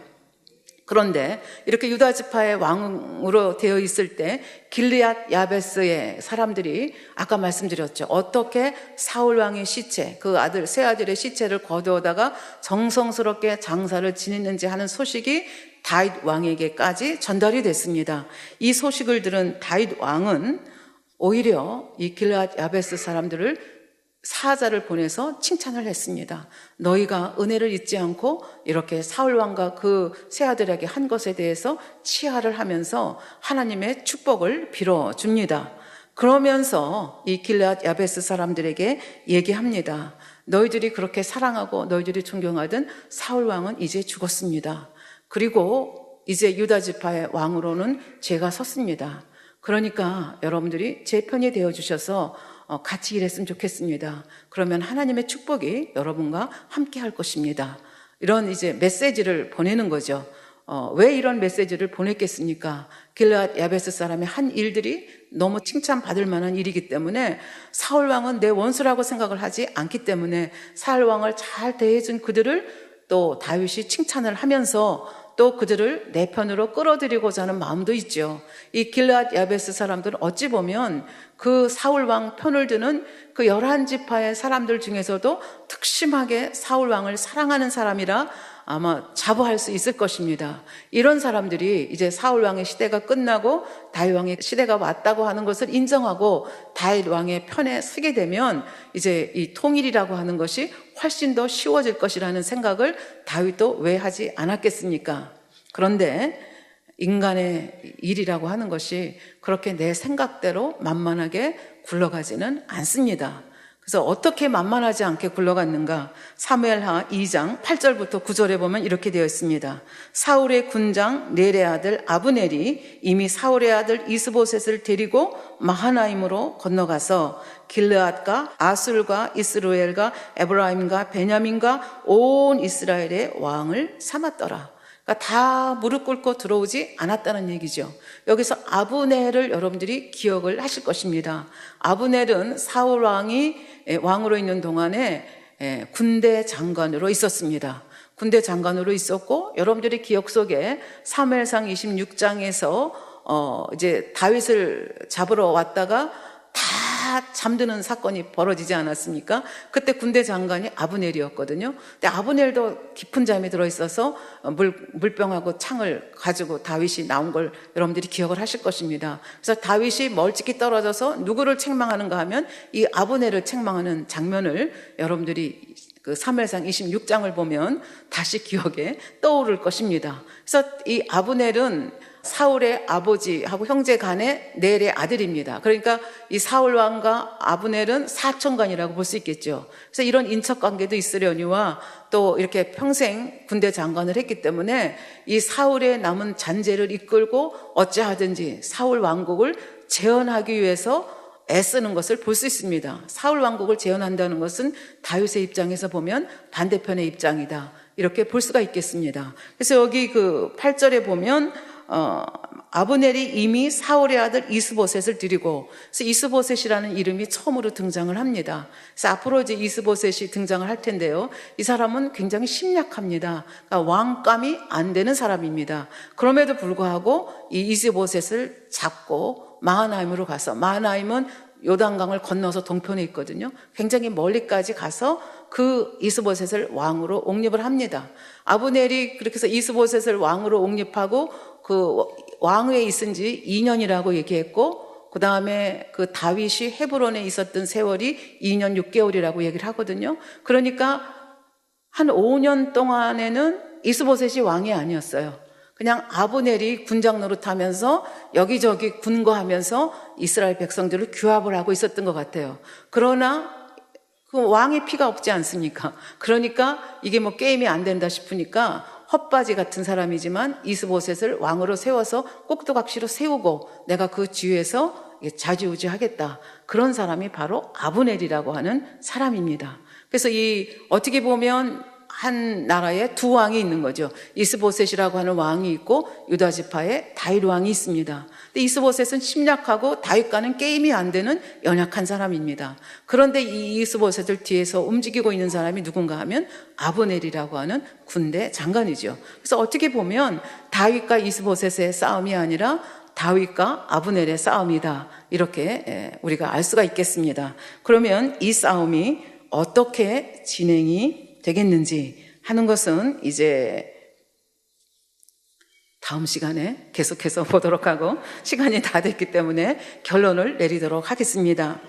그런데 이렇게 유다 지파의 왕으로 되어 있을 때 길르앗 야베스의 사람들이 아까 말씀드렸죠. 어떻게 사울 왕의 시체, 그 아들 세 아들의 시체를 거두어다가 정성스럽게 장사를 지냈는지 하는 소식이 다윗 왕에게까지 전달이 됐습니다. 이 소식을 들은 다윗 왕은 오히려 이 길르앗 야베스 사람들을 사자를 보내서 칭찬을 했습니다. 너희가 은혜를 잊지 않고 이렇게 사울 왕과 그 세 아들에게 한 것에 대해서 치하를 하면서 하나님의 축복을 빌어줍니다. 그러면서 이 길르앗 야베스 사람들에게 얘기합니다. 너희들이 그렇게 사랑하고 너희들이 존경하던 사울 왕은 이제 죽었습니다. 그리고 이제 유다 지파의 왕으로는 제가 섰습니다. 그러니까 여러분들이 제 편이 되어주셔서 같이 일했으면 좋겠습니다. 그러면 하나님의 축복이 여러분과 함께 할 것입니다. 이런 이제 메시지를 보내는 거죠. 왜 이런 메시지를 보냈겠습니까? 길르앗 야베스 사람의 한 일들이 너무 칭찬받을 만한 일이기 때문에 사울 왕은 내 원수라고 생각을 하지 않기 때문에 사울 왕을 잘 대해준 그들을 또 다윗이 칭찬을 하면서 또 그들을 내 편으로 끌어들이고자 하는 마음도 있죠. 이 길르앗 야베스 사람들은 어찌 보면 그 사울 왕 편을 드는 그 11지파의 사람들 중에서도 특심하게 사울 왕을 사랑하는 사람이라 아마 자부할 수 있을 것입니다. 이런 사람들이 이제 사울 왕의 시대가 끝나고 다윗 왕의 시대가 왔다고 하는 것을 인정하고 다윗 왕의 편에 서게 되면 이제 이 통일이라고 하는 것이 훨씬 더 쉬워질 것이라는 생각을 다윗도 왜 하지 않았겠습니까? 그런데 인간의 일이라고 하는 것이 그렇게 내 생각대로 만만하게 굴러가지는 않습니다. 그래서 어떻게 만만하지 않게 굴러갔는가? 사무엘하 2장 8절부터 9절에 보면 이렇게 되어 있습니다. 사울의 군장 넬의 아들 아브넬이 이미 사울의 아들 이스보셋을 데리고 마하나임으로 건너가서 길르앗과 아술과 이스루엘과 에브라임과 베냐민과 온 이스라엘의 왕을 삼았더라. 그러니까 다 무릎 꿇고 들어오지 않았다는 얘기죠. 여기서 아브넬을 여러분들이 기억을 하실 것입니다. 아브넬은 사울 왕이 왕으로 있는 동안에 군대 장관으로 있었습니다. 군대 장관으로 있었고 여러분들의 기억 속에 사무엘상 26장에서 이제 다윗을 잡으러 왔다가 다 잠드는 사건이 벌어지지 않았습니까? 그때 군대 장관이 아브넬이었거든요. 근데 아브넬도 깊은 잠이 들어있어서 물병하고 창을 가지고 다윗이 나온 걸 여러분들이 기억을 하실 것입니다. 그래서 다윗이 멀찍이 떨어져서 누구를 책망하는가 하면 이 아브넬을 책망하는 장면을 여러분들이 그 사무엘상 26장을 보면 다시 기억에 떠오를 것입니다. 그래서 이 아브넬은 사울의 아버지하고 형제 간의 넬의 아들입니다. 그러니까 이 사울 왕과 아브넬은 사촌간이라고 볼 수 있겠죠. 그래서 이런 인척 관계도 있으려니와 또 이렇게 평생 군대 장관을 했기 때문에 이 사울의 남은 잔재를 이끌고 어찌하든지 사울 왕국을 재현하기 위해서 애쓰는 것을 볼 수 있습니다. 사울 왕국을 재현한다는 것은 다윗의 입장에서 보면 반대편의 입장이다. 이렇게 볼 수가 있겠습니다. 그래서 여기 그 8절에 보면 아브넬이 이미 사울의 아들 이스보셋을 드리고, 그래서 이스보셋이라는 이름이 처음으로 등장을 합니다. 그래서 앞으로 이제 이스보셋이 등장을 할 텐데요. 이 사람은 굉장히 심약합니다. 그러니까 왕감이 안 되는 사람입니다. 그럼에도 불구하고 이 이스보셋을 잡고 마하나임으로 가서, 마하나임은 요단강을 건너서 동편에 있거든요. 굉장히 멀리까지 가서 그 이스보셋을 왕으로 옹립을 합니다. 아브넬이 그렇게 해서 이스보셋을 왕으로 옹립하고 그 왕위에 있은 지 2년이라고 얘기했고, 그 다음에 그 다윗이 헤브론에 있었던 세월이 2년 6개월이라고 얘기를 하거든요. 그러니까 한 5년 동안에는 이스보셋이 왕이 아니었어요. 그냥 아브넬이 군장 노릇하면서 여기저기 군거하면서 이스라엘 백성들을 규합을 하고 있었던 것 같아요. 그러나 그 왕의 피가 없지 않습니까? 그러니까 이게 뭐 게임이 안 된다 싶으니까 헛바지 같은 사람이지만 이스보셋을 왕으로 세워서 꼭두각시로 세우고 내가 그 뒤에서 좌지우지하겠다. 그런 사람이 바로 아브넬이라고 하는 사람입니다. 그래서 이 어떻게 보면 한 나라에 두 왕이 있는 거죠. 이스보셋이라고 하는 왕이 있고 유다 지파에 다윗 왕이 있습니다. 근데 이스보셋은 심약하고 다윗과는 게임이 안 되는 연약한 사람입니다. 그런데 이 이스보셋을 뒤에서 움직이고 있는 사람이 누군가 하면 아브넬이라고 하는 군대 장관이죠. 그래서 어떻게 보면 다윗과 이스보셋의 싸움이 아니라 다윗과 아브넬의 싸움이다, 이렇게 우리가 알 수가 있겠습니다. 그러면 이 싸움이 어떻게 진행이 되겠는지 하는 것은 이제 다음 시간에 계속해서 보도록 하고, 시간이 다 됐기 때문에 결론을 내리도록 하겠습니다.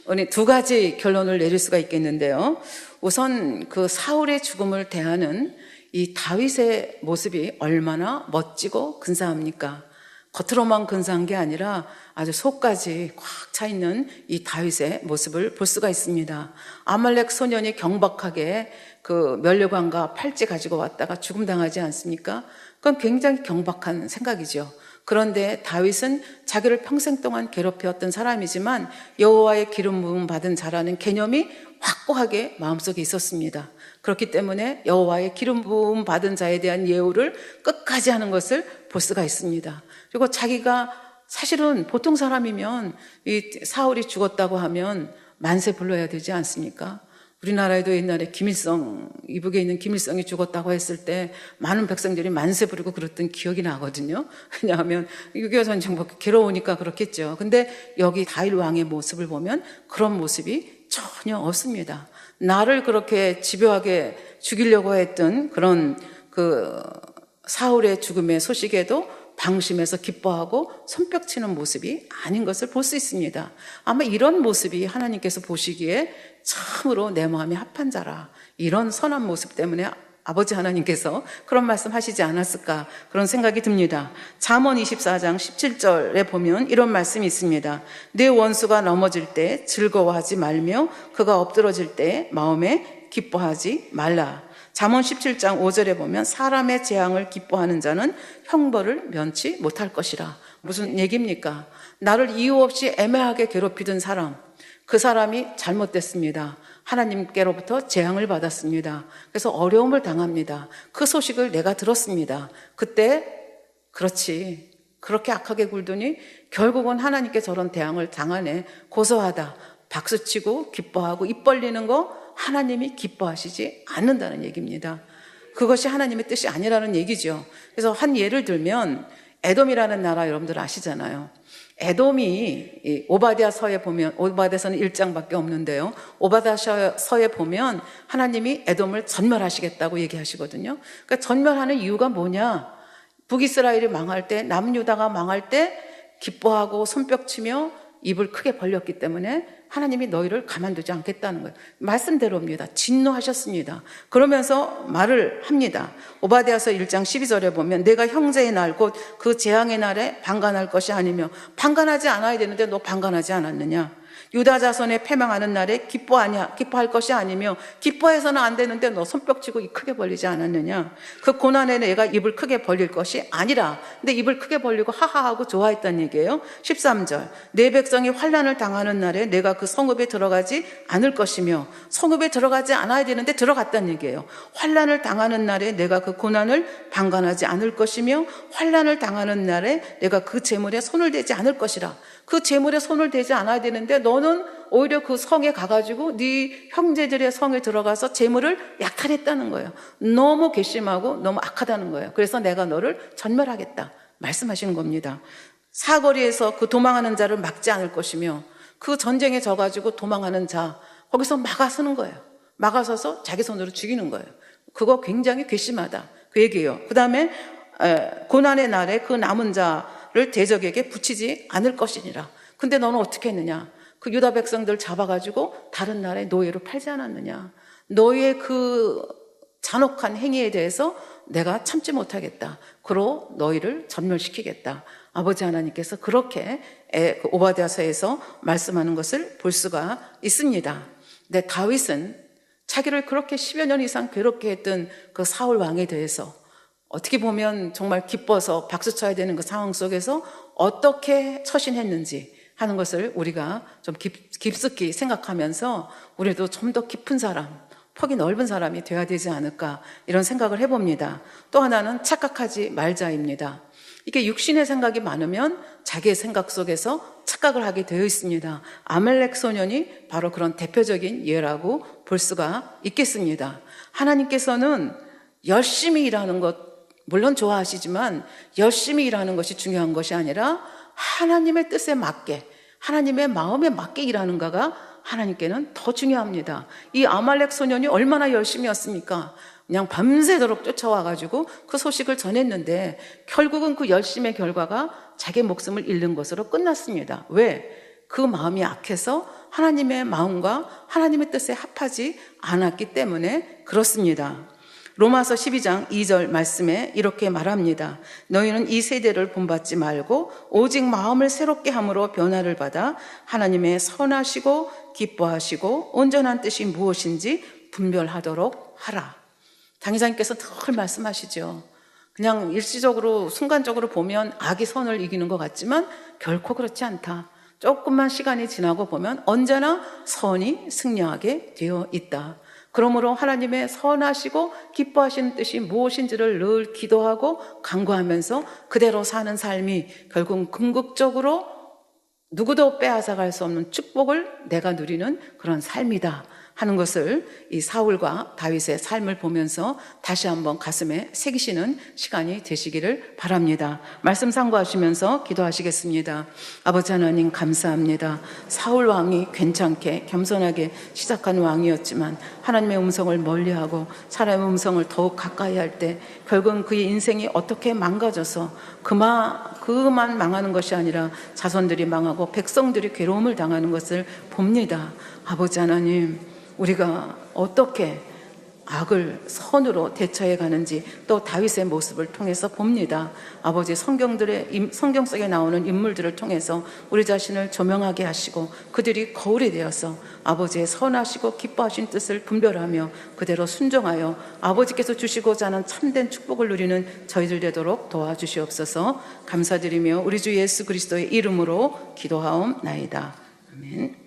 오늘 두 가지 결론을 내릴 수가 있겠는데요. 우선 그 사울의 죽음을 대하는 이 다윗의 모습이 얼마나 멋지고 근사합니까? 겉으로만 근사한 게 아니라 아주 속까지 꽉 차 있는 이 다윗의 모습을 볼 수가 있습니다. 아말렉 소년이 경박하게 그 멸류관과 팔찌 가지고 왔다가 죽음당하지 않습니까? 그건 굉장히 경박한 생각이죠. 그런데 다윗은 자기를 평생 동안 괴롭혀왔던 사람이지만 여호와의 기름 부음 받은 자라는 개념이 확고하게 마음속에 있었습니다. 그렇기 때문에 여호와의 기름 부음 받은 자에 대한 예우를 끝까지 하는 것을 볼 수가 있습니다. 그리고 자기가 사실은 보통 사람이면 이 사울이 죽었다고 하면 만세 불러야 되지 않습니까? 우리나라에도 옛날에 김일성, 이북에 있는 김일성이 죽었다고 했을 때 많은 백성들이 만세 부르고 그랬던 기억이 나거든요. 왜냐하면 6.25 전쟁 괴로우니까 그렇겠죠. 근데 여기 다윗 왕의 모습을 보면 그런 모습이 전혀 없습니다. 나를 그렇게 집요하게 죽이려고 했던 그런 그 사울의 죽음의 소식에도 방심해서 기뻐하고 손뼉치는 모습이 아닌 것을 볼 수 있습니다. 아마 이런 모습이 하나님께서 보시기에 참으로 내 마음이 합한 자라, 이런 선한 모습 때문에 아버지 하나님께서 그런 말씀 하시지 않았을까, 그런 생각이 듭니다. 잠언 24장 17절에 보면 이런 말씀이 있습니다. 내 원수가 넘어질 때 즐거워하지 말며 그가 엎드러질 때 마음에 기뻐하지 말라. 잠언 17장 5절에 보면 사람의 재앙을 기뻐하는 자는 형벌을 면치 못할 것이라. 무슨 얘기입니까? 나를 이유 없이 애매하게 괴롭히던 사람, 그 사람이 잘못됐습니다. 하나님께로부터 재앙을 받았습니다. 그래서 어려움을 당합니다. 그 소식을 내가 들었습니다. 그때 그렇지, 그렇게 악하게 굴더니 결국은 하나님께 저런 재앙을 당하네, 고소하다, 박수치고 기뻐하고 입 벌리는 거 하나님이 기뻐하시지 않는다는 얘기입니다. 그것이 하나님의 뜻이 아니라는 얘기죠. 그래서 한 예를 들면 에돔이라는 나라 여러분들 아시잖아요. 에돔이 오바댜서에 보면, 오바댜서는 1장밖에 없는데요, 오바댜서에 보면 하나님이 에돔을 전멸하시겠다고 얘기하시거든요. 그러니까 전멸하는 이유가 뭐냐? 북이스라엘이 망할 때, 남유다가 망할 때 기뻐하고 손뼉치며 입을 크게 벌렸기 때문에 하나님이 너희를 가만두지 않겠다는 거예요. 말씀대로입니다. 진노하셨습니다. 그러면서 말을 합니다. 오바댜서 1장 12절에 보면 내가 형제의 날 곧 그 재앙의 날에 방관할 것이 아니며, 방관하지 않아야 되는데 너 방관하지 않았느냐? 유다 자손의 패망하는 날에 기뻐할 것이 아니며 기뻐해서는 안 되는데 너 손뼉치고 입 크게 벌리지 않았느냐? 그 고난에 내가 입을 크게 벌릴 것이 아니라. 근데 입을 크게 벌리고 하하하고 좋아했다는 얘기예요. 13절 내 백성이 환난을 당하는 날에 내가 그 성읍에 들어가지 않을 것이며, 성읍에 들어가지 않아야 되는데 들어갔다는 얘기예요. 환난을 당하는 날에 내가 그 고난을 방관하지 않을 것이며 환난을 당하는 날에 내가 그 재물에 손을 대지 않을 것이라. 그 재물에 손을 대지 않아야 되는데 너는 오히려 그 성에 가가지고 네 형제들의 성에 들어가서 재물을 약탈했다는 거예요. 너무 괘씸하고 너무 악하다는 거예요. 그래서 내가 너를 전멸하겠다 말씀하시는 겁니다. 사거리에서 그 도망하는 자를 막지 않을 것이며, 그 전쟁에 져가지고 도망하는 자 거기서 막아서는 거예요. 막아서서 자기 손으로 죽이는 거예요. 그거 굉장히 괘씸하다, 그 얘기예요. 그 다음에 고난의 날에 그 남은 자를 대적에게 붙이지 않을 것이니라. 근데 너는 어떻게 했느냐? 그 유다 백성들 잡아가지고 다른 나라에 노예로 팔지 않았느냐? 너의 그 잔혹한 행위에 대해서 내가 참지 못하겠다. 그로 너희를 전멸시키겠다. 아버지 하나님께서 그렇게 오바댜서에서 말씀하는 것을 볼 수가 있습니다. 근데 다윗은 자기를 그렇게 10여 년 이상 괴롭게 했던 그 사울 왕에 대해서 어떻게 보면 정말 기뻐서 박수 쳐야 되는 그 상황 속에서 어떻게 처신했는지 하는 것을 우리가 좀 깊숙이 생각하면서 우리도 좀 더 깊은 사람, 폭이 넓은 사람이 되어야 되지 않을까 이런 생각을 해봅니다. 또 하나는 착각하지 말자입니다. 이게 육신의 생각이 많으면 자기의 생각 속에서 착각을 하게 되어 있습니다. 아멜렉 소년이 바로 그런 대표적인 예라고 볼 수가 있겠습니다. 하나님께서는 열심히 일하는 것 물론 좋아하시지만 열심히 일하는 것이 중요한 것이 아니라 하나님의 뜻에 맞게 하나님의 마음에 맞게 일하는가가 하나님께는 더 중요합니다. 이 아말렉 소년이 얼마나 열심히 했습니까? 그냥 밤새도록 쫓아와가지고 그 소식을 전했는데 결국은 그 열심의 결과가 자기 목숨을 잃는 것으로 끝났습니다. 왜? 그 마음이 악해서 하나님의 마음과 하나님의 뜻에 합하지 않았기 때문에 그렇습니다. 로마서 12장 2절 말씀에 이렇게 말합니다. 너희는 이 세대를 본받지 말고 오직 마음을 새롭게 함으로 변화를 받아 하나님의 선하시고 기뻐하시고 온전한 뜻이 무엇인지 분별하도록 하라. 당회장님께서 늘 말씀하시죠. 그냥 일시적으로 순간적으로 보면 악이 선을 이기는 것 같지만 결코 그렇지 않다. 조금만 시간이 지나고 보면 언제나 선이 승리하게 되어 있다. 그러므로 하나님의 선하시고 기뻐하시는 뜻이 무엇인지를 늘 기도하고 간구하면서 그대로 사는 삶이 결국 궁극적으로 누구도 빼앗아갈 수 없는 축복을 내가 누리는 그런 삶이다 하는 것을 이 사울과 다윗의 삶을 보면서 다시 한번 가슴에 새기시는 시간이 되시기를 바랍니다. 말씀 상고하시면서 기도하시겠습니다. 아버지 하나님 감사합니다. 사울 왕이 괜찮게 겸손하게 시작한 왕이었지만 하나님의 음성을 멀리하고 사람의 음성을 더욱 가까이 할 때 결국은 그의 인생이 어떻게 망가져서 그만 망하는 것이 아니라 자손들이 망하고 백성들이 괴로움을 당하는 것을 봅니다. 아버지 하나님, 우리가 어떻게 악을 선으로 대처해 가는지 또 다윗의 모습을 통해서 봅니다. 아버지, 성경 속에 나오는 인물들을 통해서 우리 자신을 조명하게 하시고 그들이 거울이 되어서 아버지의 선하시고 기뻐하신 뜻을 분별하며 그대로 순종하여 아버지께서 주시고자 하는 참된 축복을 누리는 저희들 되도록 도와주시옵소서. 감사드리며 우리 주 예수 그리스도의 이름으로 기도하옵나이다. 아멘.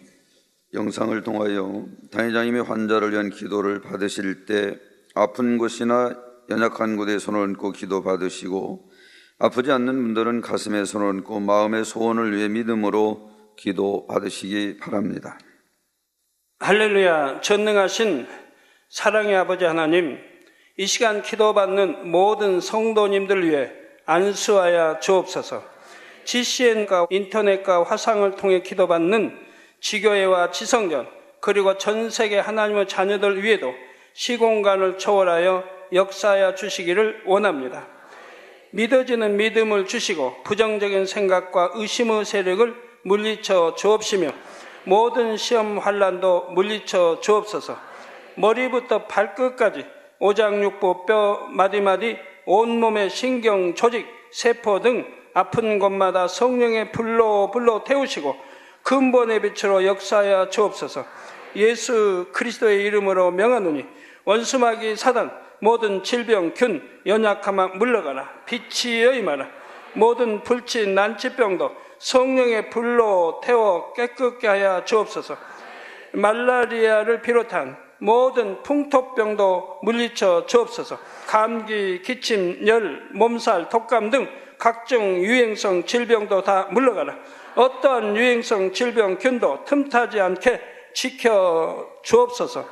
영상을 통하여 당회장님의 환자를 위한 기도를 받으실 때 아픈 곳이나 연약한 곳에 손을 얹고 기도 받으시고 아프지 않는 분들은 가슴에 손을 얹고 마음의 소원을 위해 믿음으로 기도 받으시기 바랍니다. 할렐루야. 전능하신 사랑의 아버지 하나님, 이 시간 기도받는 모든 성도님들 위해 안수하여 주옵소서. GCN과 인터넷과 화상을 통해 기도받는 지교회와 지성전 그리고 전 세계 하나님의 자녀들 위에도 시공간을 초월하여 역사하여 주시기를 원합니다. 믿어지는 믿음을 주시고 부정적인 생각과 의심의 세력을 물리쳐 주옵시며 모든 시험 환난도 물리쳐 주옵소서. 머리부터 발끝까지 오장육부 뼈 마디마디 온몸의 신경 조직 세포 등 아픈 곳마다 성령의 불로 태우시고 근본의 빛으로 역사하여 주옵소서. 예수 그리스도의 이름으로 명하노니 원수마귀 사단 모든 질병 균 연약함아 물러가라. 빛이 여임하라. 모든 불치 난치병도 성령의 불로 태워 깨끗게 하여 주옵소서. 말라리아를 비롯한 모든 풍토병도 물리쳐 주옵소서. 감기, 기침, 열, 몸살, 독감 등 각종 유행성 질병도 다 물러가라. 어떠한 유행성 질병 균도 틈타지 않게 지켜 주옵소서.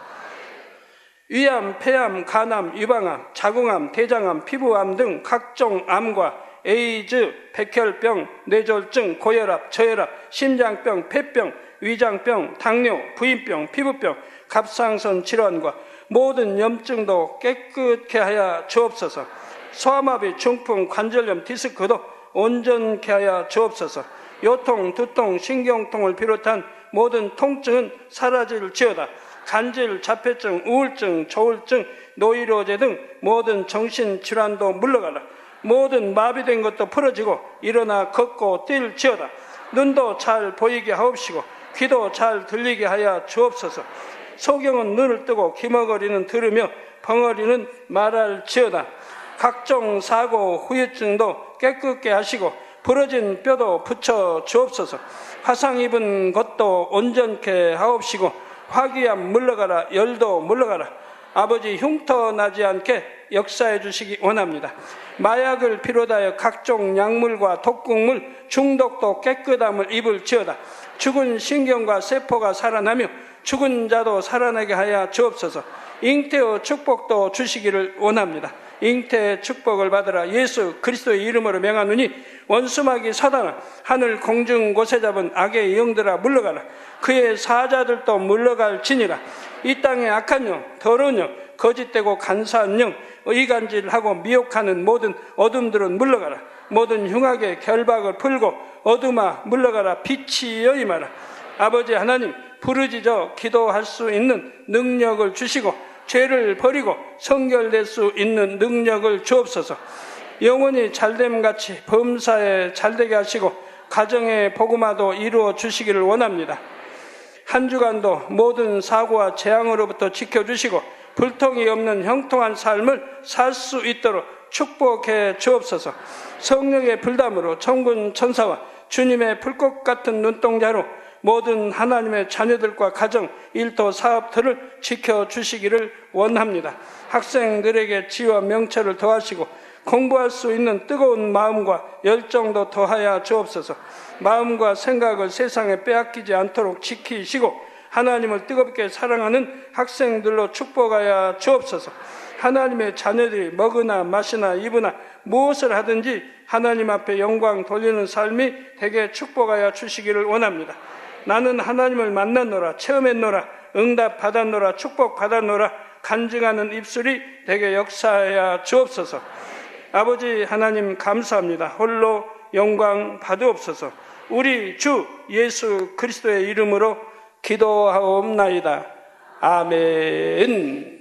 위암, 폐암, 간암, 유방암, 자궁암, 대장암, 피부암 등 각종 암과 에이즈, 백혈병, 뇌졸중, 고혈압, 저혈압, 심장병, 폐병, 위장병, 당뇨, 부인병, 피부병, 갑상선 질환과 모든 염증도 깨끗게 하여 주옵소서. 소아마비, 중풍, 관절염, 디스크도 온전케 하여 주옵소서. 요통, 두통, 신경통을 비롯한 모든 통증은 사라질지어다. 간질, 자폐증, 우울증, 조울증, 노이로제 등 모든 정신질환도 물러가라. 모든 마비된 것도 풀어지고 일어나 걷고 뛸지어다. 눈도 잘 보이게 하옵시고 귀도 잘 들리게 하여 주옵소서. 소경은 눈을 뜨고 기머거리는 들으며 벙어리는 말할지어다. 각종 사고, 후유증도 깨끗게 하시고 부러진 뼈도 붙여 주옵소서. 화상 입은 것도 온전케 하옵시고 화기암 물러가라. 열도 물러가라. 아버지 흉터 나지 않게 역사해 주시기 원합니다. 마약을 비롯하여 각종 약물과 독극물, 중독도 깨끗함을 입을지어다. 죽은 신경과 세포가 살아나며 죽은 자도 살아나게 하여 주옵소서. 잉태의 축복도 주시기를 원합니다. 잉태의 축복을 받으라. 예수 그리스도의 이름으로 명하노니 원수마귀 사단아, 하늘 공중 곳에 잡은 악의 영들아 물러가라. 그의 사자들도 물러갈지니라. 이 땅의 악한 영, 더러운 영, 거짓되고 간사한 영, 의간질하고 미혹하는 모든 어둠들은 물러가라. 모든 흉악의 결박을 풀고 어둠아 물러가라. 빛이 여임하라. 아버지 하나님, 부르짖어 기도할 수 있는 능력을 주시고 죄를 버리고 성결될 수 있는 능력을 주옵소서. 영원히 잘됨같이 범사에 잘되게 하시고 가정의 복음화도 이루어 주시기를 원합니다. 한 주간도 모든 사고와 재앙으로부터 지켜주시고 불통이 없는 형통한 삶을 살 수 있도록 축복해 주옵소서. 성령의 불담으로 천군 천사와 주님의 불꽃 같은 눈동자로 모든 하나님의 자녀들과 가정, 일터, 사업들을 지켜주시기를 원합니다. 학생들에게 지혜와 명철을 더하시고 공부할 수 있는 뜨거운 마음과 열정도 더하여 주옵소서. 마음과 생각을 세상에 빼앗기지 않도록 지키시고 하나님을 뜨겁게 사랑하는 학생들로 축복하여 주옵소서. 하나님의 자녀들이 먹으나 마시나 입으나 무엇을 하든지 하나님 앞에 영광 돌리는 삶이 되게 축복하여 주시기를 원합니다. 나는 하나님을 만났노라, 체험했노라, 응답 받았노라, 축복 받았노라, 간증하는 입술이 되게 역사하여 주옵소서. 아버지 하나님 감사합니다. 홀로 영광 받으옵소서. 우리 주 예수 그리스도의 이름으로 기도하옵나이다. 아멘.